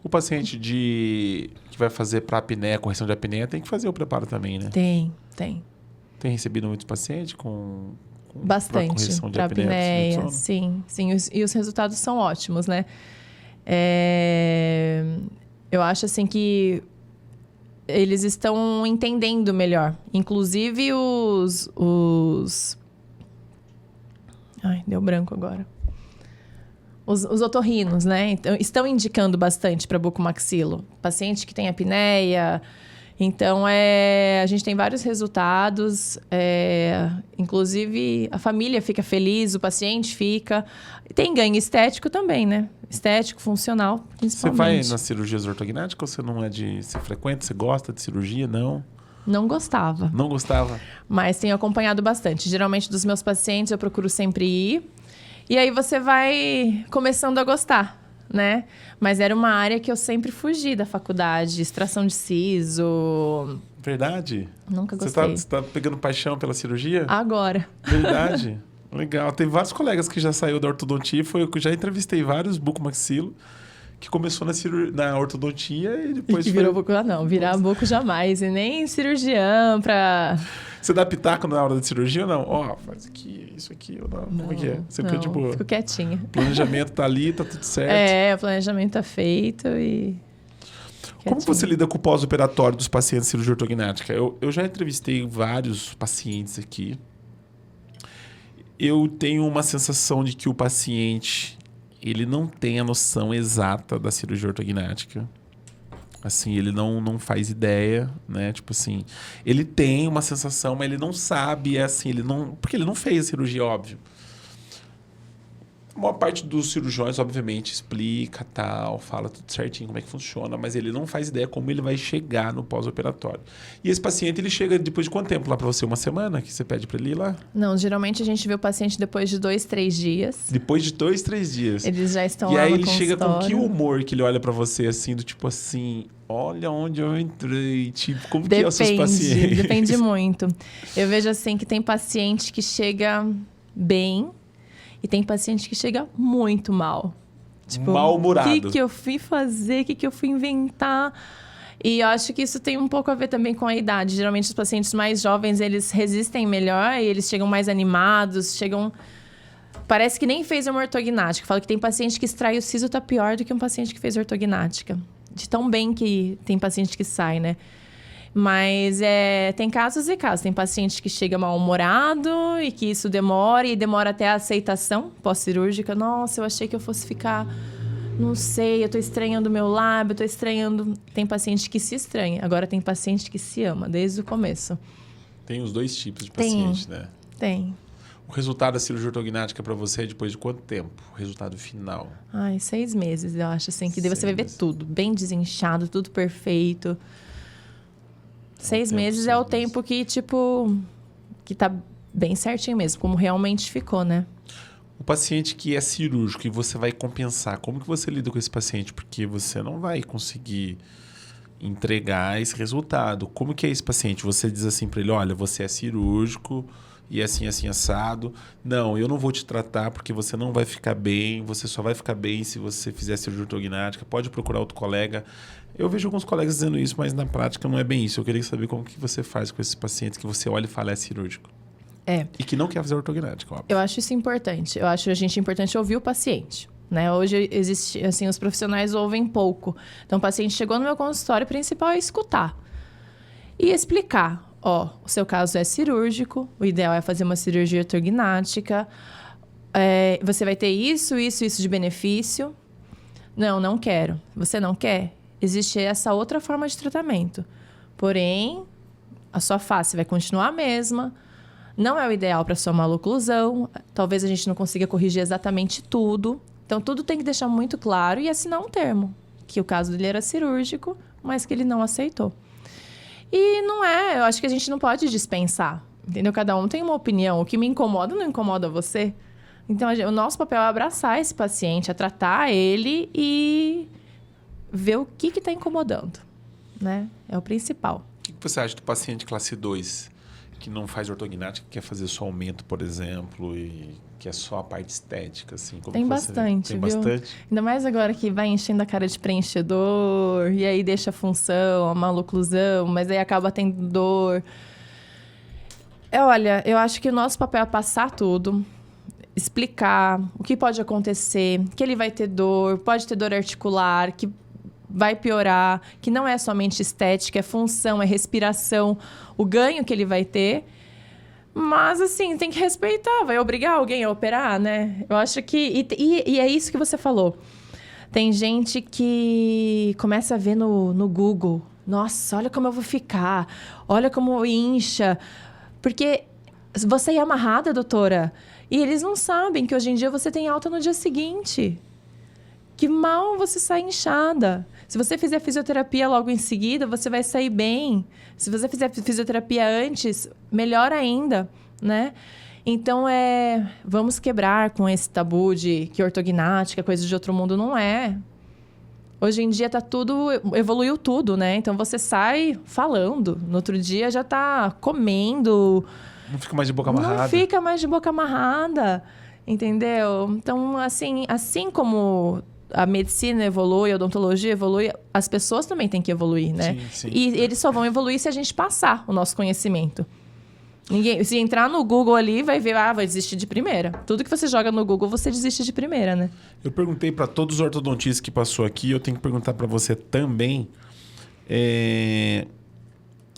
Speaker 1: O paciente que vai fazer para apneia, correção de apneia, tem que fazer o preparo também, né?
Speaker 2: Tem.
Speaker 1: Tem recebido muitos pacientes com
Speaker 2: bastante para apneia, sim. E os resultados são ótimos, né? Eu acho assim que eles estão entendendo melhor. Inclusive ai, deu branco agora. Os otorrinos, né? Então, estão indicando bastante para bucomaxilo. Paciente que tem apneia... Então, a gente tem vários resultados, inclusive a família fica feliz, o paciente fica. Tem ganho estético também, né? Estético, funcional, principalmente.
Speaker 1: Você vai nas cirurgias ortognáticas ou você não você frequenta, você gosta de cirurgia, não?
Speaker 2: Não gostava.
Speaker 1: Não gostava?
Speaker 2: Mas tenho acompanhado bastante. Geralmente, dos meus pacientes, eu procuro sempre ir. E aí, você vai começando a gostar, né? Mas era uma área que eu sempre fugi da faculdade. Extração de siso.
Speaker 1: Verdade?
Speaker 2: Nunca gostei.
Speaker 1: Você tá pegando paixão pela cirurgia?
Speaker 2: Agora.
Speaker 1: Verdade? Legal. Tem vários colegas que já saiu da ortodontia. Eu já entrevistei vários bucomaxilo que começou na ortodontia e depois
Speaker 2: virou buco. Não, virar buco jamais. E nem cirurgião pra...
Speaker 1: Você dá pitaco na hora de cirurgia ou não? Ó, faz aqui, isso aqui ou não? Como é que é? Você fica de boa.
Speaker 2: Fico quietinha.
Speaker 1: O planejamento tá ali, tá tudo certo.
Speaker 2: O planejamento tá feito e...
Speaker 1: Como você lida com o pós-operatório dos pacientes de cirurgia ortognática? Eu já entrevistei vários pacientes aqui. Eu tenho uma sensação de que o paciente, ele não tem a noção exata da cirurgia ortognática. Assim, ele não faz ideia, né? Tipo assim, ele tem uma sensação, mas ele não sabe, porque ele não fez a cirurgia, óbvio. A maior parte dos cirurgiões, obviamente, explica, tal, fala tudo certinho como é que funciona, mas ele não faz ideia como ele vai chegar no pós-operatório. E esse paciente, ele chega depois de quanto tempo lá para você? Uma semana que você pede para ele ir lá?
Speaker 2: Não, geralmente a gente vê o paciente depois de 2, 3 dias.
Speaker 1: Depois de 2, 3 dias.
Speaker 2: Eles já estão
Speaker 1: e
Speaker 2: lá
Speaker 1: aí
Speaker 2: no
Speaker 1: ele chega com que
Speaker 2: consultório.
Speaker 1: humor que ele olha para você, assim, do tipo assim, olha onde eu entrei, tipo, como que é os seus pacientes?
Speaker 2: Depende muito. Eu vejo assim que tem paciente que chega bem e tem paciente que chega muito mal. Tipo,
Speaker 1: mal-humorado.
Speaker 2: O que eu fui fazer? O que eu fui inventar? E eu acho que isso tem um pouco a ver também com a idade. Geralmente os pacientes mais jovens, eles resistem melhor e eles chegam mais animados, chegam... Parece que nem fez uma ortognática. Fala que tem paciente que extrai o siso tá pior do que um paciente que fez ortognática. De tão bem que tem paciente que sai, né? Mas tem casos e casos. Tem paciente que chega mal-humorado e que isso demora e demora até a aceitação pós-cirúrgica. Nossa, eu achei que eu fosse ficar... Não sei, eu tô estranhando o meu lábio, eu tô estranhando... Tem paciente que se estranha. Agora tem paciente que se ama, desde o começo.
Speaker 1: Tem os dois tipos de paciente, né?
Speaker 2: Tem.
Speaker 1: O resultado da cirurgia ortognática para você é depois de quanto tempo? O resultado final?
Speaker 2: 6 meses, eu acho, assim. Que daí você vai ver
Speaker 1: 6 meses.
Speaker 2: tudo. Bem desinchado, tudo perfeito. 6 meses é
Speaker 1: 6
Speaker 2: o
Speaker 1: meses.
Speaker 2: tempo que, tipo... Que tá bem certinho mesmo, como realmente ficou, né?
Speaker 1: O paciente que é cirúrgico e você vai compensar, como que você lida com esse paciente? Porque você não vai conseguir entregar esse resultado. Como que é esse paciente? Você diz assim para ele, olha, você é cirúrgico e assim, assim, assado. Não, eu não vou te tratar porque você não vai ficar bem. Você só vai ficar bem se você fizer cirurgia ortognática. Pode procurar outro colega. Eu vejo alguns colegas dizendo isso, mas na prática não é bem isso. Eu queria saber como que você faz com esses pacientes que você olha e fala é cirúrgico. E que não quer fazer ortognática, óbvio.
Speaker 2: Eu acho isso importante. Eu acho a gente importante ouvir o paciente. Né? Hoje, existe, assim, os profissionais ouvem pouco. Então, o paciente chegou no meu consultório, o principal é escutar. E explicar. Ó, o seu caso é cirúrgico, o ideal é fazer uma cirurgia ortognática. Você vai ter isso de benefício. Não quero. Você não quer? Existe essa outra forma de tratamento. Porém, a sua face vai continuar a mesma. Não é o ideal para sua maloclusão. Talvez a gente não consiga corrigir exatamente tudo. Então, tudo tem que deixar muito claro e assinar um termo. Que o caso dele era cirúrgico, mas que ele não aceitou. E não eu acho que a gente não pode dispensar. Entendeu? Cada um tem uma opinião. O que me incomoda não incomoda você. Então, o nosso papel é abraçar esse paciente, é tratar ele e ver o que está incomodando. Né? É o principal.
Speaker 1: O que você acha do paciente classe 2 que não faz ortognática, que quer fazer só aumento, por exemplo, e que é só a parte estética, assim? Como
Speaker 2: Tem
Speaker 1: que
Speaker 2: bastante,
Speaker 1: Tem
Speaker 2: viu?
Speaker 1: bastante?
Speaker 2: Ainda mais agora que vai enchendo a cara de preenchedor, e aí deixa a função, a maloclusão, mas aí acaba tendo dor. Olha, eu acho que o nosso papel é passar tudo, explicar o que pode acontecer, que ele vai ter dor, pode ter dor articular, que vai piorar, que não é somente estética, é função, é respiração, o ganho que ele vai ter. Mas, assim, tem que respeitar. Vai obrigar alguém a operar, né? Eu acho que... E é isso que você falou. Tem gente que começa a ver no Google. Nossa, olha como eu vou ficar. Olha como incha. Porque você é amarrada, doutora. E eles não sabem que hoje em dia você tem alta no dia seguinte. Que mal você sai inchada. Se você fizer fisioterapia logo em seguida, você vai sair bem. Se você fizer fisioterapia antes, melhor ainda, né? Então, vamos quebrar com esse tabu de que ortognática, coisa de outro mundo, não é. Hoje em dia evoluiu tudo, né? Então, você sai falando. No outro dia já tá comendo.
Speaker 1: Não fica mais de boca amarrada.
Speaker 2: Não fica mais de boca amarrada, entendeu? Então, assim como a medicina evolui, a odontologia evolui, as pessoas também têm que evoluir, né?
Speaker 1: Sim.
Speaker 2: E eles só vão evoluir se a gente passar o nosso conhecimento. Se entrar no Google ali, vai ver, vai desistir de primeira. Tudo que você joga no Google, você desiste de primeira, né?
Speaker 1: Eu perguntei para todos os ortodontistas que passou aqui, eu tenho que perguntar para você também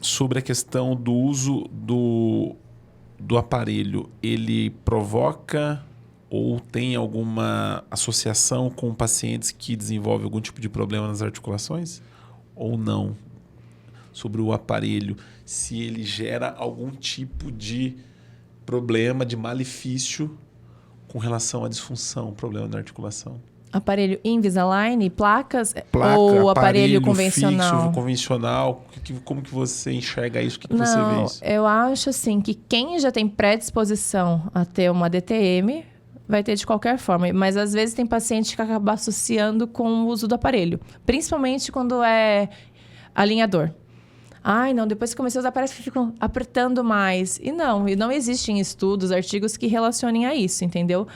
Speaker 1: sobre a questão do uso do aparelho. Ele provoca ou tem alguma associação com pacientes que desenvolvem algum tipo de problema nas articulações? Ou não? Sobre o aparelho, se ele gera algum tipo de problema, de malefício com relação à disfunção, problema da articulação?
Speaker 2: Aparelho Invisalign, placas ou aparelho convencional?
Speaker 1: Fixo, convencional. Como que você enxerga isso? O que você vê isso?
Speaker 2: Eu acho assim que quem já tem predisposição a ter uma DTM vai ter de qualquer forma. Mas às vezes tem paciente que acaba associando com o uso do aparelho. Principalmente quando é alinhador. Ai, não, depois que comecei a usar parece que ficam apertando mais. E não existem estudos, artigos que relacionem a isso, entendeu?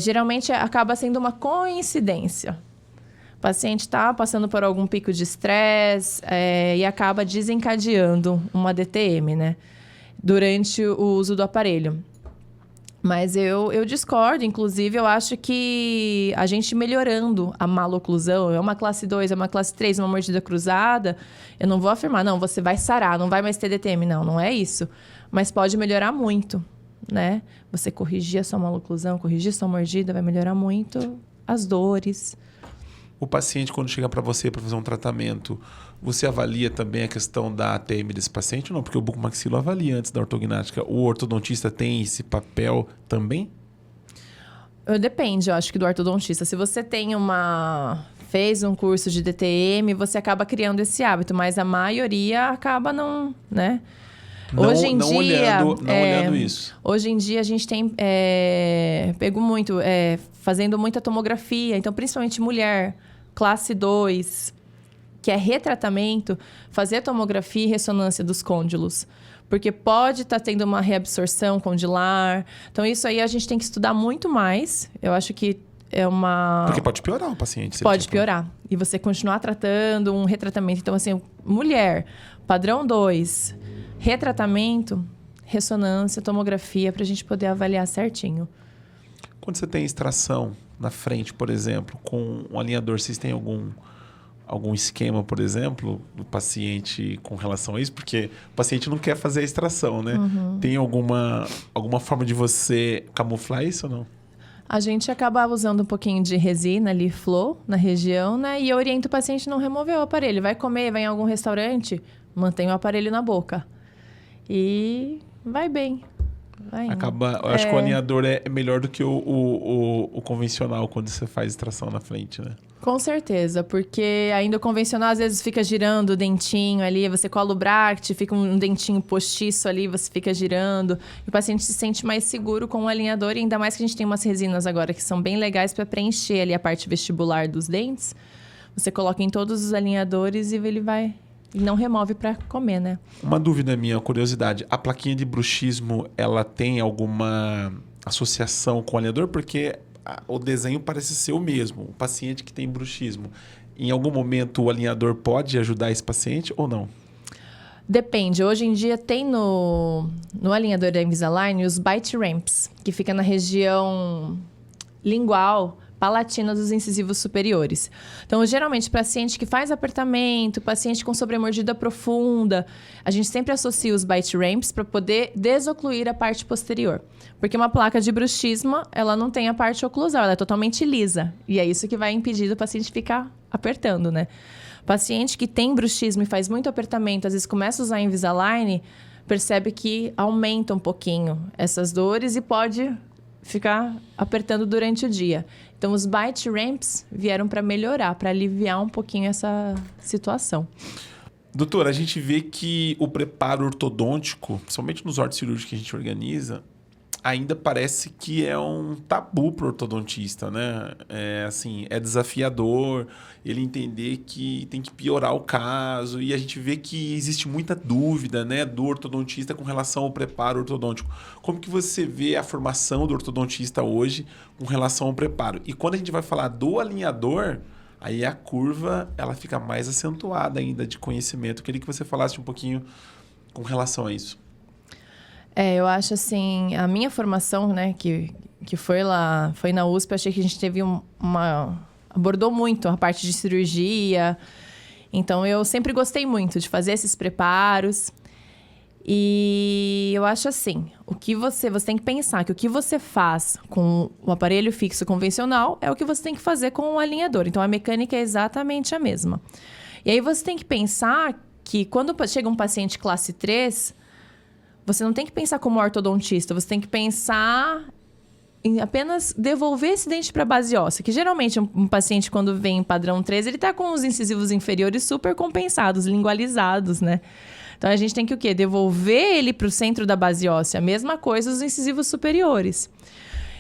Speaker 2: Geralmente acaba sendo uma coincidência. O paciente está passando por algum pico de estresse e acaba desencadeando uma DTM, né? Durante o uso do aparelho. Mas eu discordo, inclusive, eu acho que a gente melhorando a maloclusão, é uma classe 2, é uma classe 3, uma mordida cruzada, eu não vou afirmar, não, você vai sarar, não vai mais ter DTM, não é isso. Mas pode melhorar muito, né? Você corrigir a sua maloclusão, corrigir a sua mordida, vai melhorar muito as dores.
Speaker 1: O paciente, quando chega para você para fazer um tratamento, você avalia também a questão da ATM desse paciente ou não? Porque o bucomaxilo avalia antes da ortognática. O ortodontista tem esse papel também?
Speaker 2: Depende, eu acho que do ortodontista. Se você fez um curso de DTM, você acaba criando esse hábito, mas a maioria acaba não, né? Hoje em dia,
Speaker 1: olhando isso.
Speaker 2: Hoje em dia a gente tem pego muito, fazendo muita tomografia, então principalmente mulher, classe 2, que é retratamento, fazer tomografia e ressonância dos côndilos. Porque pode estar tendo uma reabsorção condilar. Então, isso aí a gente tem que estudar muito mais. Eu acho que é uma...
Speaker 1: Porque pode piorar o paciente.
Speaker 2: Pode piorar. E você continuar tratando um retratamento. Então, assim, mulher, padrão 2, retratamento, ressonância, tomografia, para a gente poder avaliar certinho.
Speaker 1: Quando você tem extração na frente, por exemplo, com um alinhador, vocês têm algum esquema, por exemplo, do paciente com relação a isso? Porque o paciente não quer fazer a extração, né? Uhum. Tem alguma forma de você camuflar isso ou não?
Speaker 2: A gente acaba usando um pouquinho de resina ali, flow, na região, né? E eu oriento o paciente a não remover o aparelho. Vai comer, vai em algum restaurante, mantém o aparelho na boca. E vai bem.
Speaker 1: Eu acho que o alinhador é melhor do que o convencional quando você faz extração na frente, né?
Speaker 2: Com certeza, porque ainda o convencional às vezes fica girando o dentinho ali, você cola o bract, fica um dentinho postiço ali, você fica girando. E o paciente se sente mais seguro com o alinhador, e ainda mais que a gente tem umas resinas agora que são bem legais para preencher ali a parte vestibular dos dentes. Você coloca em todos os alinhadores e ele vai... E não remove para comer, né?
Speaker 1: Uma dúvida minha, curiosidade. A plaquinha de bruxismo, ela tem alguma associação com o alinhador? Porque o desenho parece ser o mesmo. O paciente que tem bruxismo, em algum momento o alinhador pode ajudar esse paciente ou não?
Speaker 2: Depende. Hoje em dia tem no alinhador da Invisalign os bite ramps, que fica na região lingual, palatina dos incisivos superiores. Então, geralmente, paciente que faz apertamento, paciente com sobremordida profunda, a gente sempre associa os bite ramps para poder desocluir a parte posterior. Porque uma placa de bruxismo, ela não tem a parte oclusal, ela é totalmente lisa. E é isso que vai impedir o paciente ficar apertando, né? Paciente que tem bruxismo e faz muito apertamento, às vezes começa a usar Invisalign, percebe que aumenta um pouquinho essas dores e pode ficar apertando durante o dia. Então, os bite ramps vieram para melhorar, para aliviar um pouquinho essa situação.
Speaker 1: Doutora, a gente vê que o preparo ortodôntico, principalmente nos ortocirúrgicos que a gente organiza, ainda parece que é um tabu para o ortodontista, né? É desafiador ele entender que tem que piorar o caso, e a gente vê que existe muita dúvida, né, do ortodontista com relação ao preparo ortodôntico. Como que você vê a formação do ortodontista hoje com relação ao preparo? E quando a gente vai falar do alinhador, aí a curva ela fica mais acentuada ainda de conhecimento. Eu queria que você falasse um pouquinho com relação a isso.
Speaker 2: Eu acho assim, a minha formação, né, que foi na USP, eu achei que a gente teve abordou muito a parte de cirurgia. Então, eu sempre gostei muito de fazer esses preparos. E eu acho assim, você tem que pensar que o que você faz com o aparelho fixo convencional é o que você tem que fazer com o alinhador. Então, a mecânica é exatamente a mesma. E aí, você tem que pensar que quando chega um paciente classe 3... Você não tem que pensar como ortodontista, você tem que pensar em apenas devolver esse dente para a base óssea. Que geralmente um paciente, quando vem em padrão 3, ele está com os incisivos inferiores super compensados, lingualizados, né? Então, a gente tem que o quê? Devolver ele para o centro da base óssea. A mesma coisa os incisivos superiores.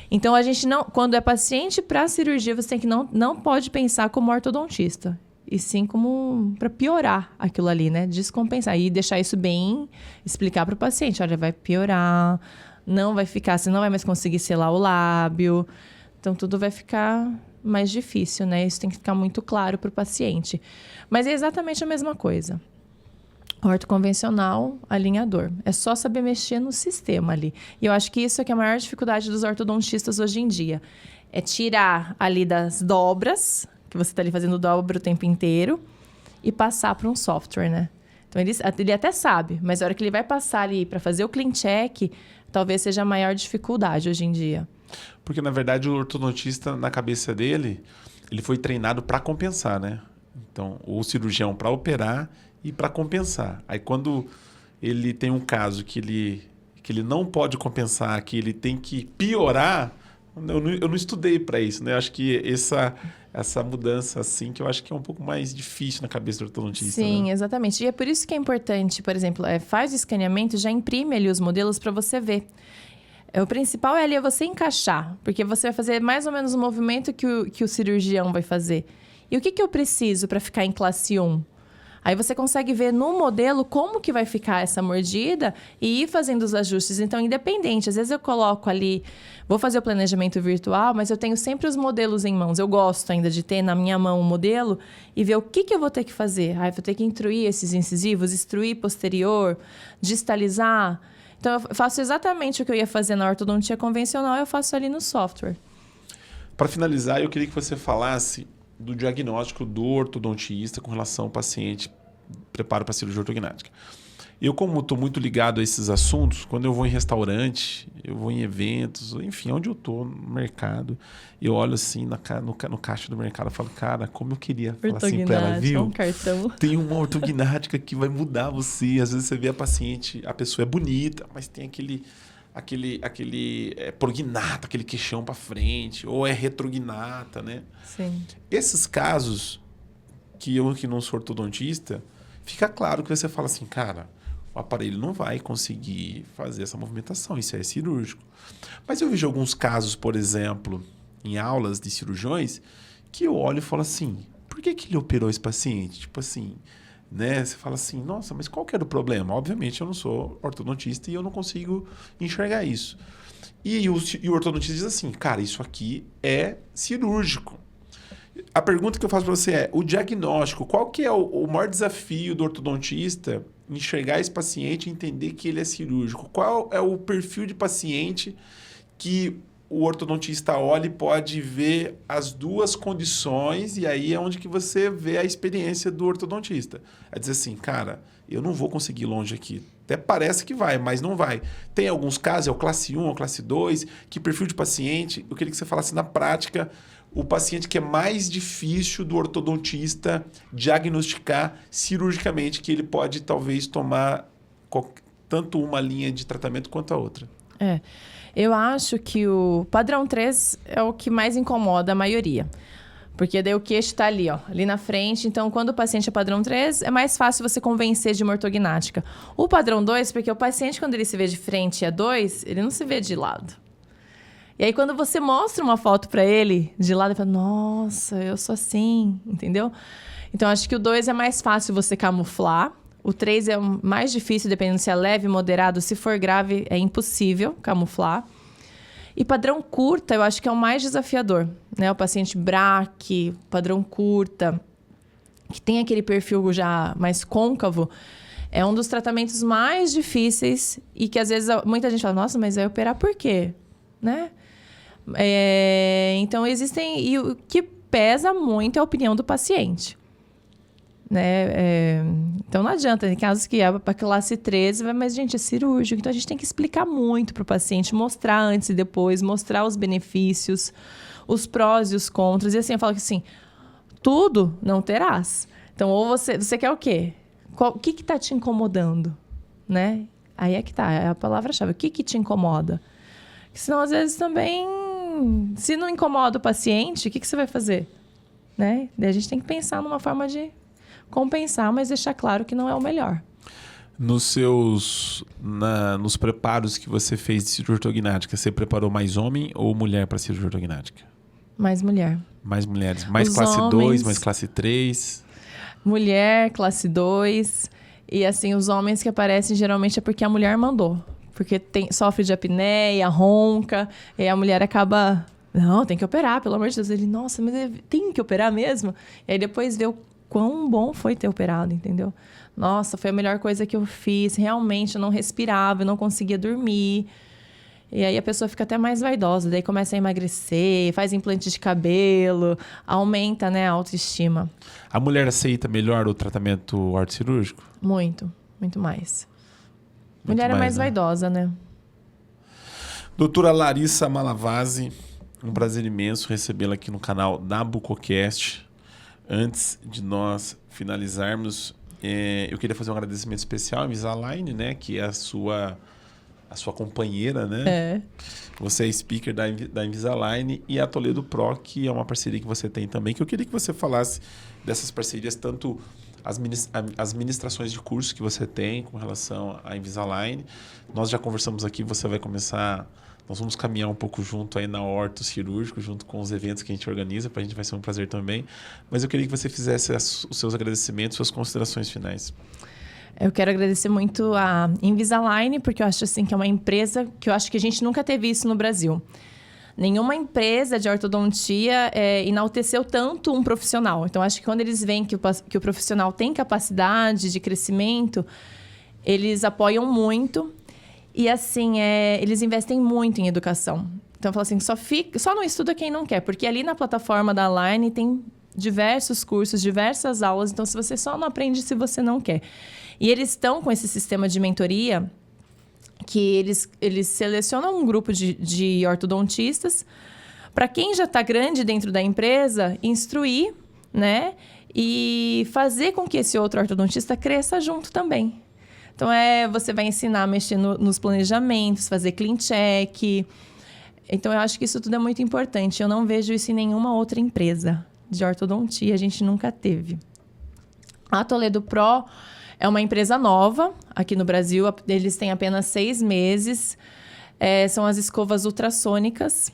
Speaker 2: Então, a gente não... Quando é paciente para cirurgia, você tem que não pode pensar como ortodontista. E sim como para piorar aquilo ali, né? Descompensar. E deixar isso bem... Explicar para o paciente. Olha, vai piorar... Não vai ficar, você não vai mais conseguir selar o lábio. Então, tudo vai ficar mais difícil, né? Isso tem que ficar muito claro para o paciente. Mas é exatamente a mesma coisa. Orto convencional, alinhador. É só saber mexer no sistema ali. E eu acho que isso é que é a maior dificuldade dos ortodontistas hoje em dia. É tirar ali das dobras, que você está ali fazendo dobra o tempo inteiro, e passar para um software, né? Então, ele até sabe, mas a hora que ele vai passar ali para fazer o clean check... Talvez seja a maior dificuldade hoje em dia.
Speaker 1: Porque, na verdade, o ortodontista, na cabeça dele, ele foi treinado para compensar, né? Então, o cirurgião para operar e para compensar. Aí, quando ele tem um caso que ele não pode compensar, que ele tem que piorar, eu não estudei para isso, né? Eu acho que essa mudança, assim, que eu acho que é um pouco mais difícil na cabeça do ortodontista.
Speaker 2: Sim,
Speaker 1: né?
Speaker 2: Exatamente. E é por isso que é importante, por exemplo, faz o escaneamento, já imprime ali os modelos para você ver. O principal é ali você encaixar, porque você vai fazer mais ou menos o movimento que o cirurgião vai fazer. E o que eu preciso para ficar em classe 1? Aí você consegue ver no modelo como que vai ficar essa mordida e ir fazendo os ajustes. Então, independente. Às vezes eu coloco ali, vou fazer o planejamento virtual, mas eu tenho sempre os modelos em mãos. Eu gosto ainda de ter na minha mão o modelo e ver o que eu vou ter que fazer. Aí vou ter que intruir esses incisivos, extruir posterior, distalizar. Então, eu faço exatamente o que eu ia fazer na ortodontia convencional, eu faço ali no software.
Speaker 1: Para finalizar, eu queria que você falasse do diagnóstico do ortodontista com relação ao paciente preparo para cirurgia ortognática. Eu, como estou muito ligado a esses assuntos, quando eu vou em restaurante, eu vou em eventos, enfim, onde eu estou no mercado, eu olho assim no caixa do mercado e falo, cara, como eu queria falar assim para ela, viu?
Speaker 2: Um cartão.
Speaker 1: Tem uma ortognática que vai mudar você. Às vezes você vê a pessoa é bonita, mas tem aquele prognata, aquele queixão para frente, ou é retrognata, né?
Speaker 2: Sim.
Speaker 1: Esses casos, que não sou ortodontista, fica claro que você fala assim, cara, o aparelho não vai conseguir fazer essa movimentação, isso é cirúrgico. Mas eu vejo alguns casos, por exemplo, em aulas de cirurgiões, que eu olho e falo assim, por que ele operou esse paciente? Tipo assim, né? Você fala assim, nossa, mas qual que era o problema? Obviamente eu não sou ortodontista e eu não consigo enxergar isso. E o ortodontista diz assim, cara, isso aqui é cirúrgico. A pergunta que eu faço para você é, o diagnóstico, qual que é o maior desafio do ortodontista enxergar esse paciente e entender que ele é cirúrgico? Qual é o perfil de paciente que o ortodontista olha e pode ver as duas condições e aí é onde que você vê a experiência do ortodontista. É dizer assim, cara, eu não vou conseguir ir longe aqui. Até parece que vai, mas não vai. Tem alguns casos, é o classe 1, é o classe 2, que perfil de paciente, eu queria que você falasse na prática, o paciente que é mais difícil do ortodontista diagnosticar cirurgicamente, que ele pode talvez tomar tanto uma linha de tratamento quanto a outra.
Speaker 2: Eu acho que o padrão 3 é o que mais incomoda a maioria. Porque daí o queixo está ali, ó, ali na frente. Então, quando o paciente é padrão 3, é mais fácil você convencer de uma ortognática. O padrão 2, porque o paciente, quando ele se vê de frente a 2, ele não se vê de lado. E aí, quando você mostra uma foto para ele de lado, ele fala, nossa, eu sou assim, entendeu? Então, acho que o 2 é mais fácil você camuflar. O 3 é mais difícil, dependendo se é leve, moderado. Se for grave, é impossível camuflar. E padrão curta, eu acho que é o mais desafiador, né? O paciente braque, padrão curta, que tem aquele perfil já mais côncavo, é um dos tratamentos mais difíceis e que às vezes muita gente fala, nossa, mas vai operar por quê? Né? Então existem... E o que pesa muito é a opinião do paciente. Né? Então não adianta, em casos que é para classe 13, mas gente, é cirúrgico, então a gente tem que explicar muito para o paciente, mostrar antes e depois, mostrar os benefícios, os prós e os contras, e assim, eu falo que assim, tudo não terás. Então, ou você quer o quê? O que está te incomodando? Né? Aí é que tá, é a palavra-chave, o que te incomoda? Porque senão, às vezes, também Se não incomoda o paciente, o que você vai fazer? Né? Daí a gente tem que pensar numa forma de compensar, mas deixar claro que não é o melhor.
Speaker 1: Nos preparos que você fez de cirurgia ortognática, você preparou mais homem ou mulher para cirurgia ortognática?
Speaker 2: Mais mulher.
Speaker 1: Mais mulheres. Mais
Speaker 2: Os
Speaker 1: classe 2,
Speaker 2: homens-
Speaker 1: mais classe 3.
Speaker 2: Mulher, classe 2. E assim, os homens que aparecem geralmente é porque a mulher mandou. Porque sofre de apneia, ronca, e a mulher acaba... Não, tem que operar, pelo amor de Deus. Ele, nossa, mas tem que operar mesmo? E aí depois vê o quão bom foi ter operado, entendeu? Nossa, foi a melhor coisa que eu fiz. Realmente, eu não respirava, eu não conseguia dormir. E aí a pessoa fica até mais vaidosa. Daí começa a emagrecer, faz implante de cabelo, aumenta, né, a autoestima.
Speaker 1: A mulher aceita melhor o tratamento ortocirúrgico?
Speaker 2: Muito, muito mais.
Speaker 1: Muito
Speaker 2: Mulher é mais
Speaker 1: né?
Speaker 2: vaidosa, né?
Speaker 1: Doutora Larissa Malavasi, um prazer imenso recebê-la aqui no canal da Bucocast. Antes de nós finalizarmos, eu queria fazer um agradecimento especial à Invisalign, né? Que é a sua companheira, né?
Speaker 2: É.
Speaker 1: Você é speaker da Invisalign e a Toledo Pro, que é uma parceria que você tem também, que eu queria que você falasse dessas parcerias, tanto as ministrações de curso que você tem com relação à Invisalign. Nós já conversamos aqui, você vai começar... Nós vamos caminhar um pouco junto aí na orto cirúrgico, junto com os eventos que a gente organiza, para a gente vai ser um prazer também. Mas eu queria que você fizesse os seus agradecimentos, suas considerações finais.
Speaker 2: Eu quero agradecer muito a Invisalign, porque eu acho assim que é uma empresa que eu acho que a gente nunca teve isso no Brasil. Nenhuma empresa de ortodontia enalteceu tanto um profissional. Então, acho que quando eles veem que o profissional tem capacidade de crescimento, eles apoiam muito. E, assim, eles investem muito em educação. Então, eu falo assim, só não estuda quem não quer. Porque ali na plataforma da Align tem diversos cursos, diversas aulas. Então, se você só não aprende se você não quer. E eles estão com esse sistema de mentoria que eles selecionam um grupo de ortodontistas para quem já está grande dentro da empresa, instruir, né? E fazer com que esse outro ortodontista cresça junto também. Então, você vai ensinar a mexer nos planejamentos, fazer clean check. Então, eu acho que isso tudo é muito importante. Eu não vejo isso em nenhuma outra empresa de ortodontia. A gente nunca teve. A Toledo Pro é uma empresa nova aqui no Brasil. Eles têm apenas 6 meses. São as escovas ultrassônicas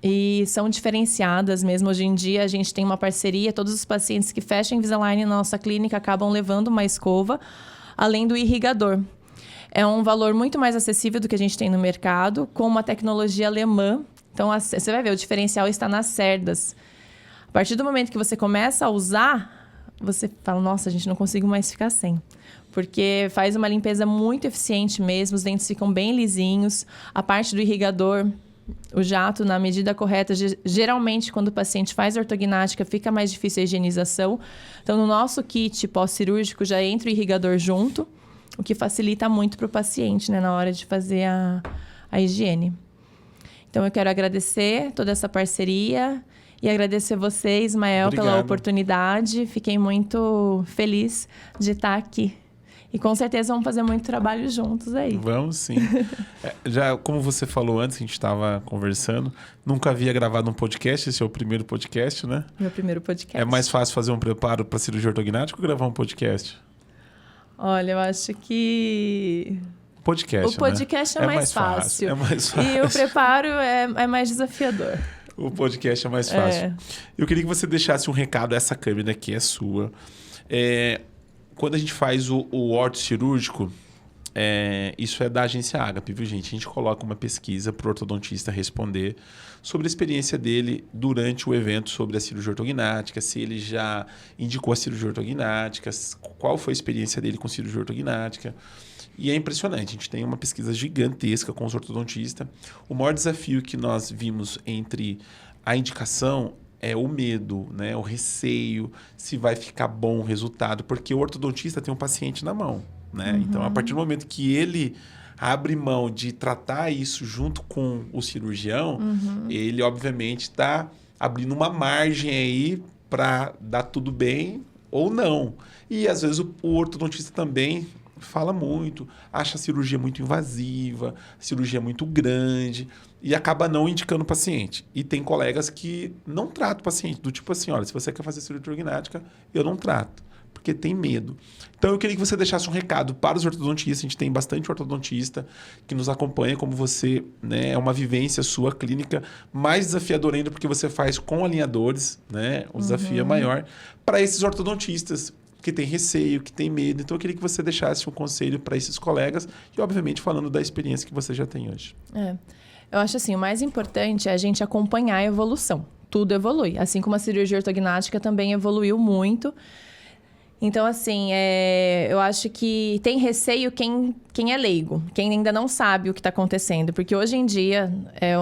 Speaker 2: e são diferenciadas mesmo. Hoje em dia, a gente tem uma parceria. Todos os pacientes que fecham Invisalign na nossa clínica acabam levando uma escova, além do irrigador. É um valor muito mais acessível do que a gente tem no mercado, com uma tecnologia alemã. Então, você vai ver, o diferencial está nas cerdas. A partir do momento que você começa a usar, você fala, nossa, a gente não consigo mais ficar sem. Porque faz uma limpeza muito eficiente mesmo, os dentes ficam bem lisinhos. A parte do irrigador, o jato, na medida correta, geralmente, quando o paciente faz ortognática, fica mais difícil a higienização. Então, no nosso kit pós-cirúrgico, já entra o irrigador junto, o que facilita muito para o paciente, né, na hora de fazer a higiene. Então, eu quero agradecer toda essa parceria e agradecer você, Ismael, pela oportunidade. Fiquei muito feliz de estar aqui. E com certeza vamos fazer muito trabalho juntos aí.
Speaker 1: Vamos sim. Já, como você falou antes, a gente estava conversando, nunca havia gravado um podcast, esse é o primeiro podcast, né?
Speaker 2: Meu primeiro podcast.
Speaker 1: É mais fácil fazer um preparo para cirurgia ortognática ou gravar um podcast?
Speaker 2: Olha, eu acho que...
Speaker 1: Podcast,
Speaker 2: o podcast
Speaker 1: né?
Speaker 2: é mais fácil.
Speaker 1: É mais fácil.
Speaker 2: E o preparo é mais desafiador.
Speaker 1: O podcast é mais fácil. Eu queria que você deixasse um recado a essa câmera que é sua. Quando a gente faz o orto cirúrgico, isso é da agência Agape, viu, gente? A gente coloca uma pesquisa para o ortodontista responder sobre a experiência dele durante o evento sobre a cirurgia ortognática, se ele já indicou a cirurgia ortognática, qual foi a experiência dele com cirurgia ortognática. E é impressionante, a gente tem uma pesquisa gigantesca com os ortodontistas. O maior desafio que nós vimos entre a indicação é o medo, né? O receio, se vai ficar bom o resultado, porque o ortodontista tem um paciente na mão, né? Uhum. Então, a partir do momento que ele abre mão de tratar isso junto com o cirurgião, ele, obviamente, está abrindo uma margem aí para dar tudo bem ou não. E, às vezes, o ortodontista também fala muito, acha a cirurgia muito invasiva, cirurgia muito grande e acaba não indicando o paciente. E tem colegas que não tratam o paciente, do tipo assim, olha, se você quer fazer cirurgia ortognática, eu não trato, porque tem medo. Então eu queria que você deixasse um recado para os ortodontistas, a gente tem bastante ortodontista que nos acompanha, como você, né, é uma vivência sua clínica mais desafiadora ainda, porque você faz com alinhadores, né, o desafio é maior, para esses ortodontistas que tem receio, que tem medo. Então eu queria que você deixasse um conselho para esses colegas e, obviamente, falando da experiência que você já tem hoje.
Speaker 2: Eu acho assim, o mais importante é a gente acompanhar a evolução. Tudo evolui. Assim como a cirurgia ortognática também evoluiu muito. Então, assim, eu acho que tem receio quem é leigo, quem ainda não sabe o que está acontecendo. Porque hoje em dia,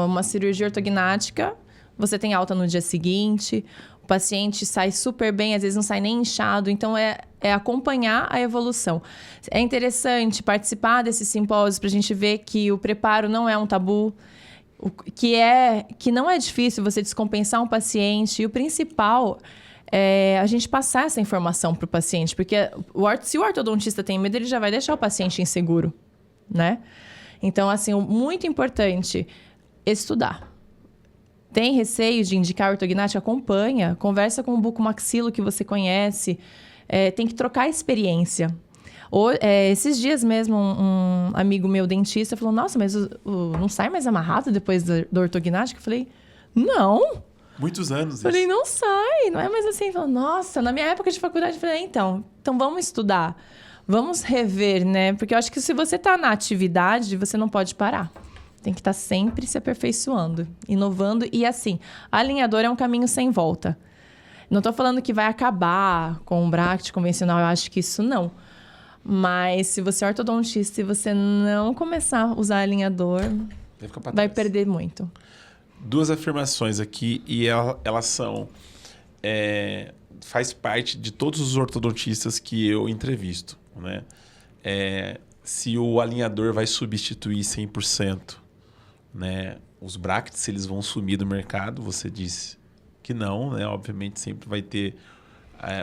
Speaker 2: uma cirurgia ortognática, você tem alta no dia seguinte, o paciente sai super bem, às vezes não sai nem inchado. Então, é acompanhar a evolução. É interessante participar desses simpósios para a gente ver que o preparo não é um tabu, que não é difícil você descompensar um paciente. E o principal é a gente passar essa informação para o paciente. Porque se o ortodontista tem medo, ele já vai deixar o paciente inseguro, né? Então, assim, muito importante, estudar. Tem receio de indicar ortognática? Acompanha. Conversa com o bucomaxilo que você conhece. Tem que trocar experiência. Esses dias mesmo, um amigo meu dentista falou, nossa, mas não sai mais amarrado depois da ortognática? Eu falei, não.
Speaker 1: Muitos anos.
Speaker 2: Falei, não sai, não é mais assim. Falei, nossa, na minha época de faculdade, eu falei, então vamos estudar. Vamos rever, né? Porque eu acho que se você está na atividade, você não pode parar. Tem que estar sempre se aperfeiçoando, inovando. E assim, alinhador é um caminho sem volta. Não estou falando que vai acabar com o bracket convencional, eu acho que isso não. Mas se você é ortodontista e você não começar a usar alinhador, vai perder muito.
Speaker 1: 2 afirmações aqui e elas são... faz parte de todos os ortodontistas que eu entrevisto, né? Se o alinhador vai substituir 100%, né, os brackets, eles vão sumir do mercado, você disse que não, né? Obviamente sempre vai ter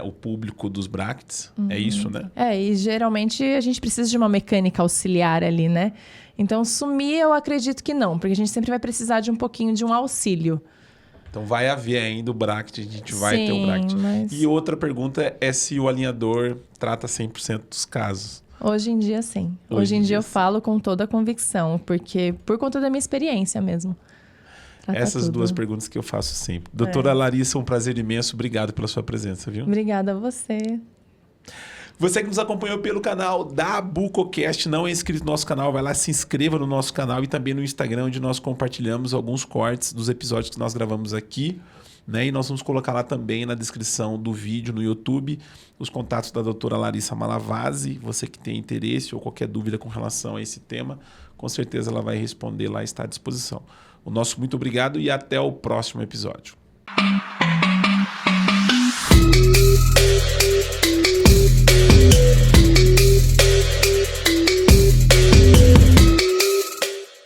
Speaker 1: o público dos brackets, é isso, né?
Speaker 2: E geralmente a gente precisa de uma mecânica auxiliar ali, né? Então sumir eu acredito que não, porque a gente sempre vai precisar de um pouquinho de um auxílio.
Speaker 1: Então vai haver ainda o bracket, a gente vai ter o bracket. Mas... E outra pergunta é se o alinhador trata 100% dos casos.
Speaker 2: Hoje em dia, sim. Hoje em dia eu falo com toda a convicção, porque por conta da minha experiência mesmo.
Speaker 1: Essas 2 perguntas que eu faço sempre. Doutora Larissa, um prazer imenso. Obrigado pela sua presença, viu?
Speaker 2: Obrigada a você.
Speaker 1: Você que nos acompanhou pelo canal da BucoCast, não é inscrito no nosso canal, vai lá, se inscreva no nosso canal e também no Instagram, onde nós compartilhamos alguns cortes dos episódios que nós gravamos aqui, né? E nós vamos colocar lá também na descrição do vídeo no YouTube os contatos da doutora Larissa Malavasi. Você que tem interesse ou qualquer dúvida com relação a esse tema, com certeza ela vai responder lá e está à disposição. O nosso muito obrigado e até o próximo episódio.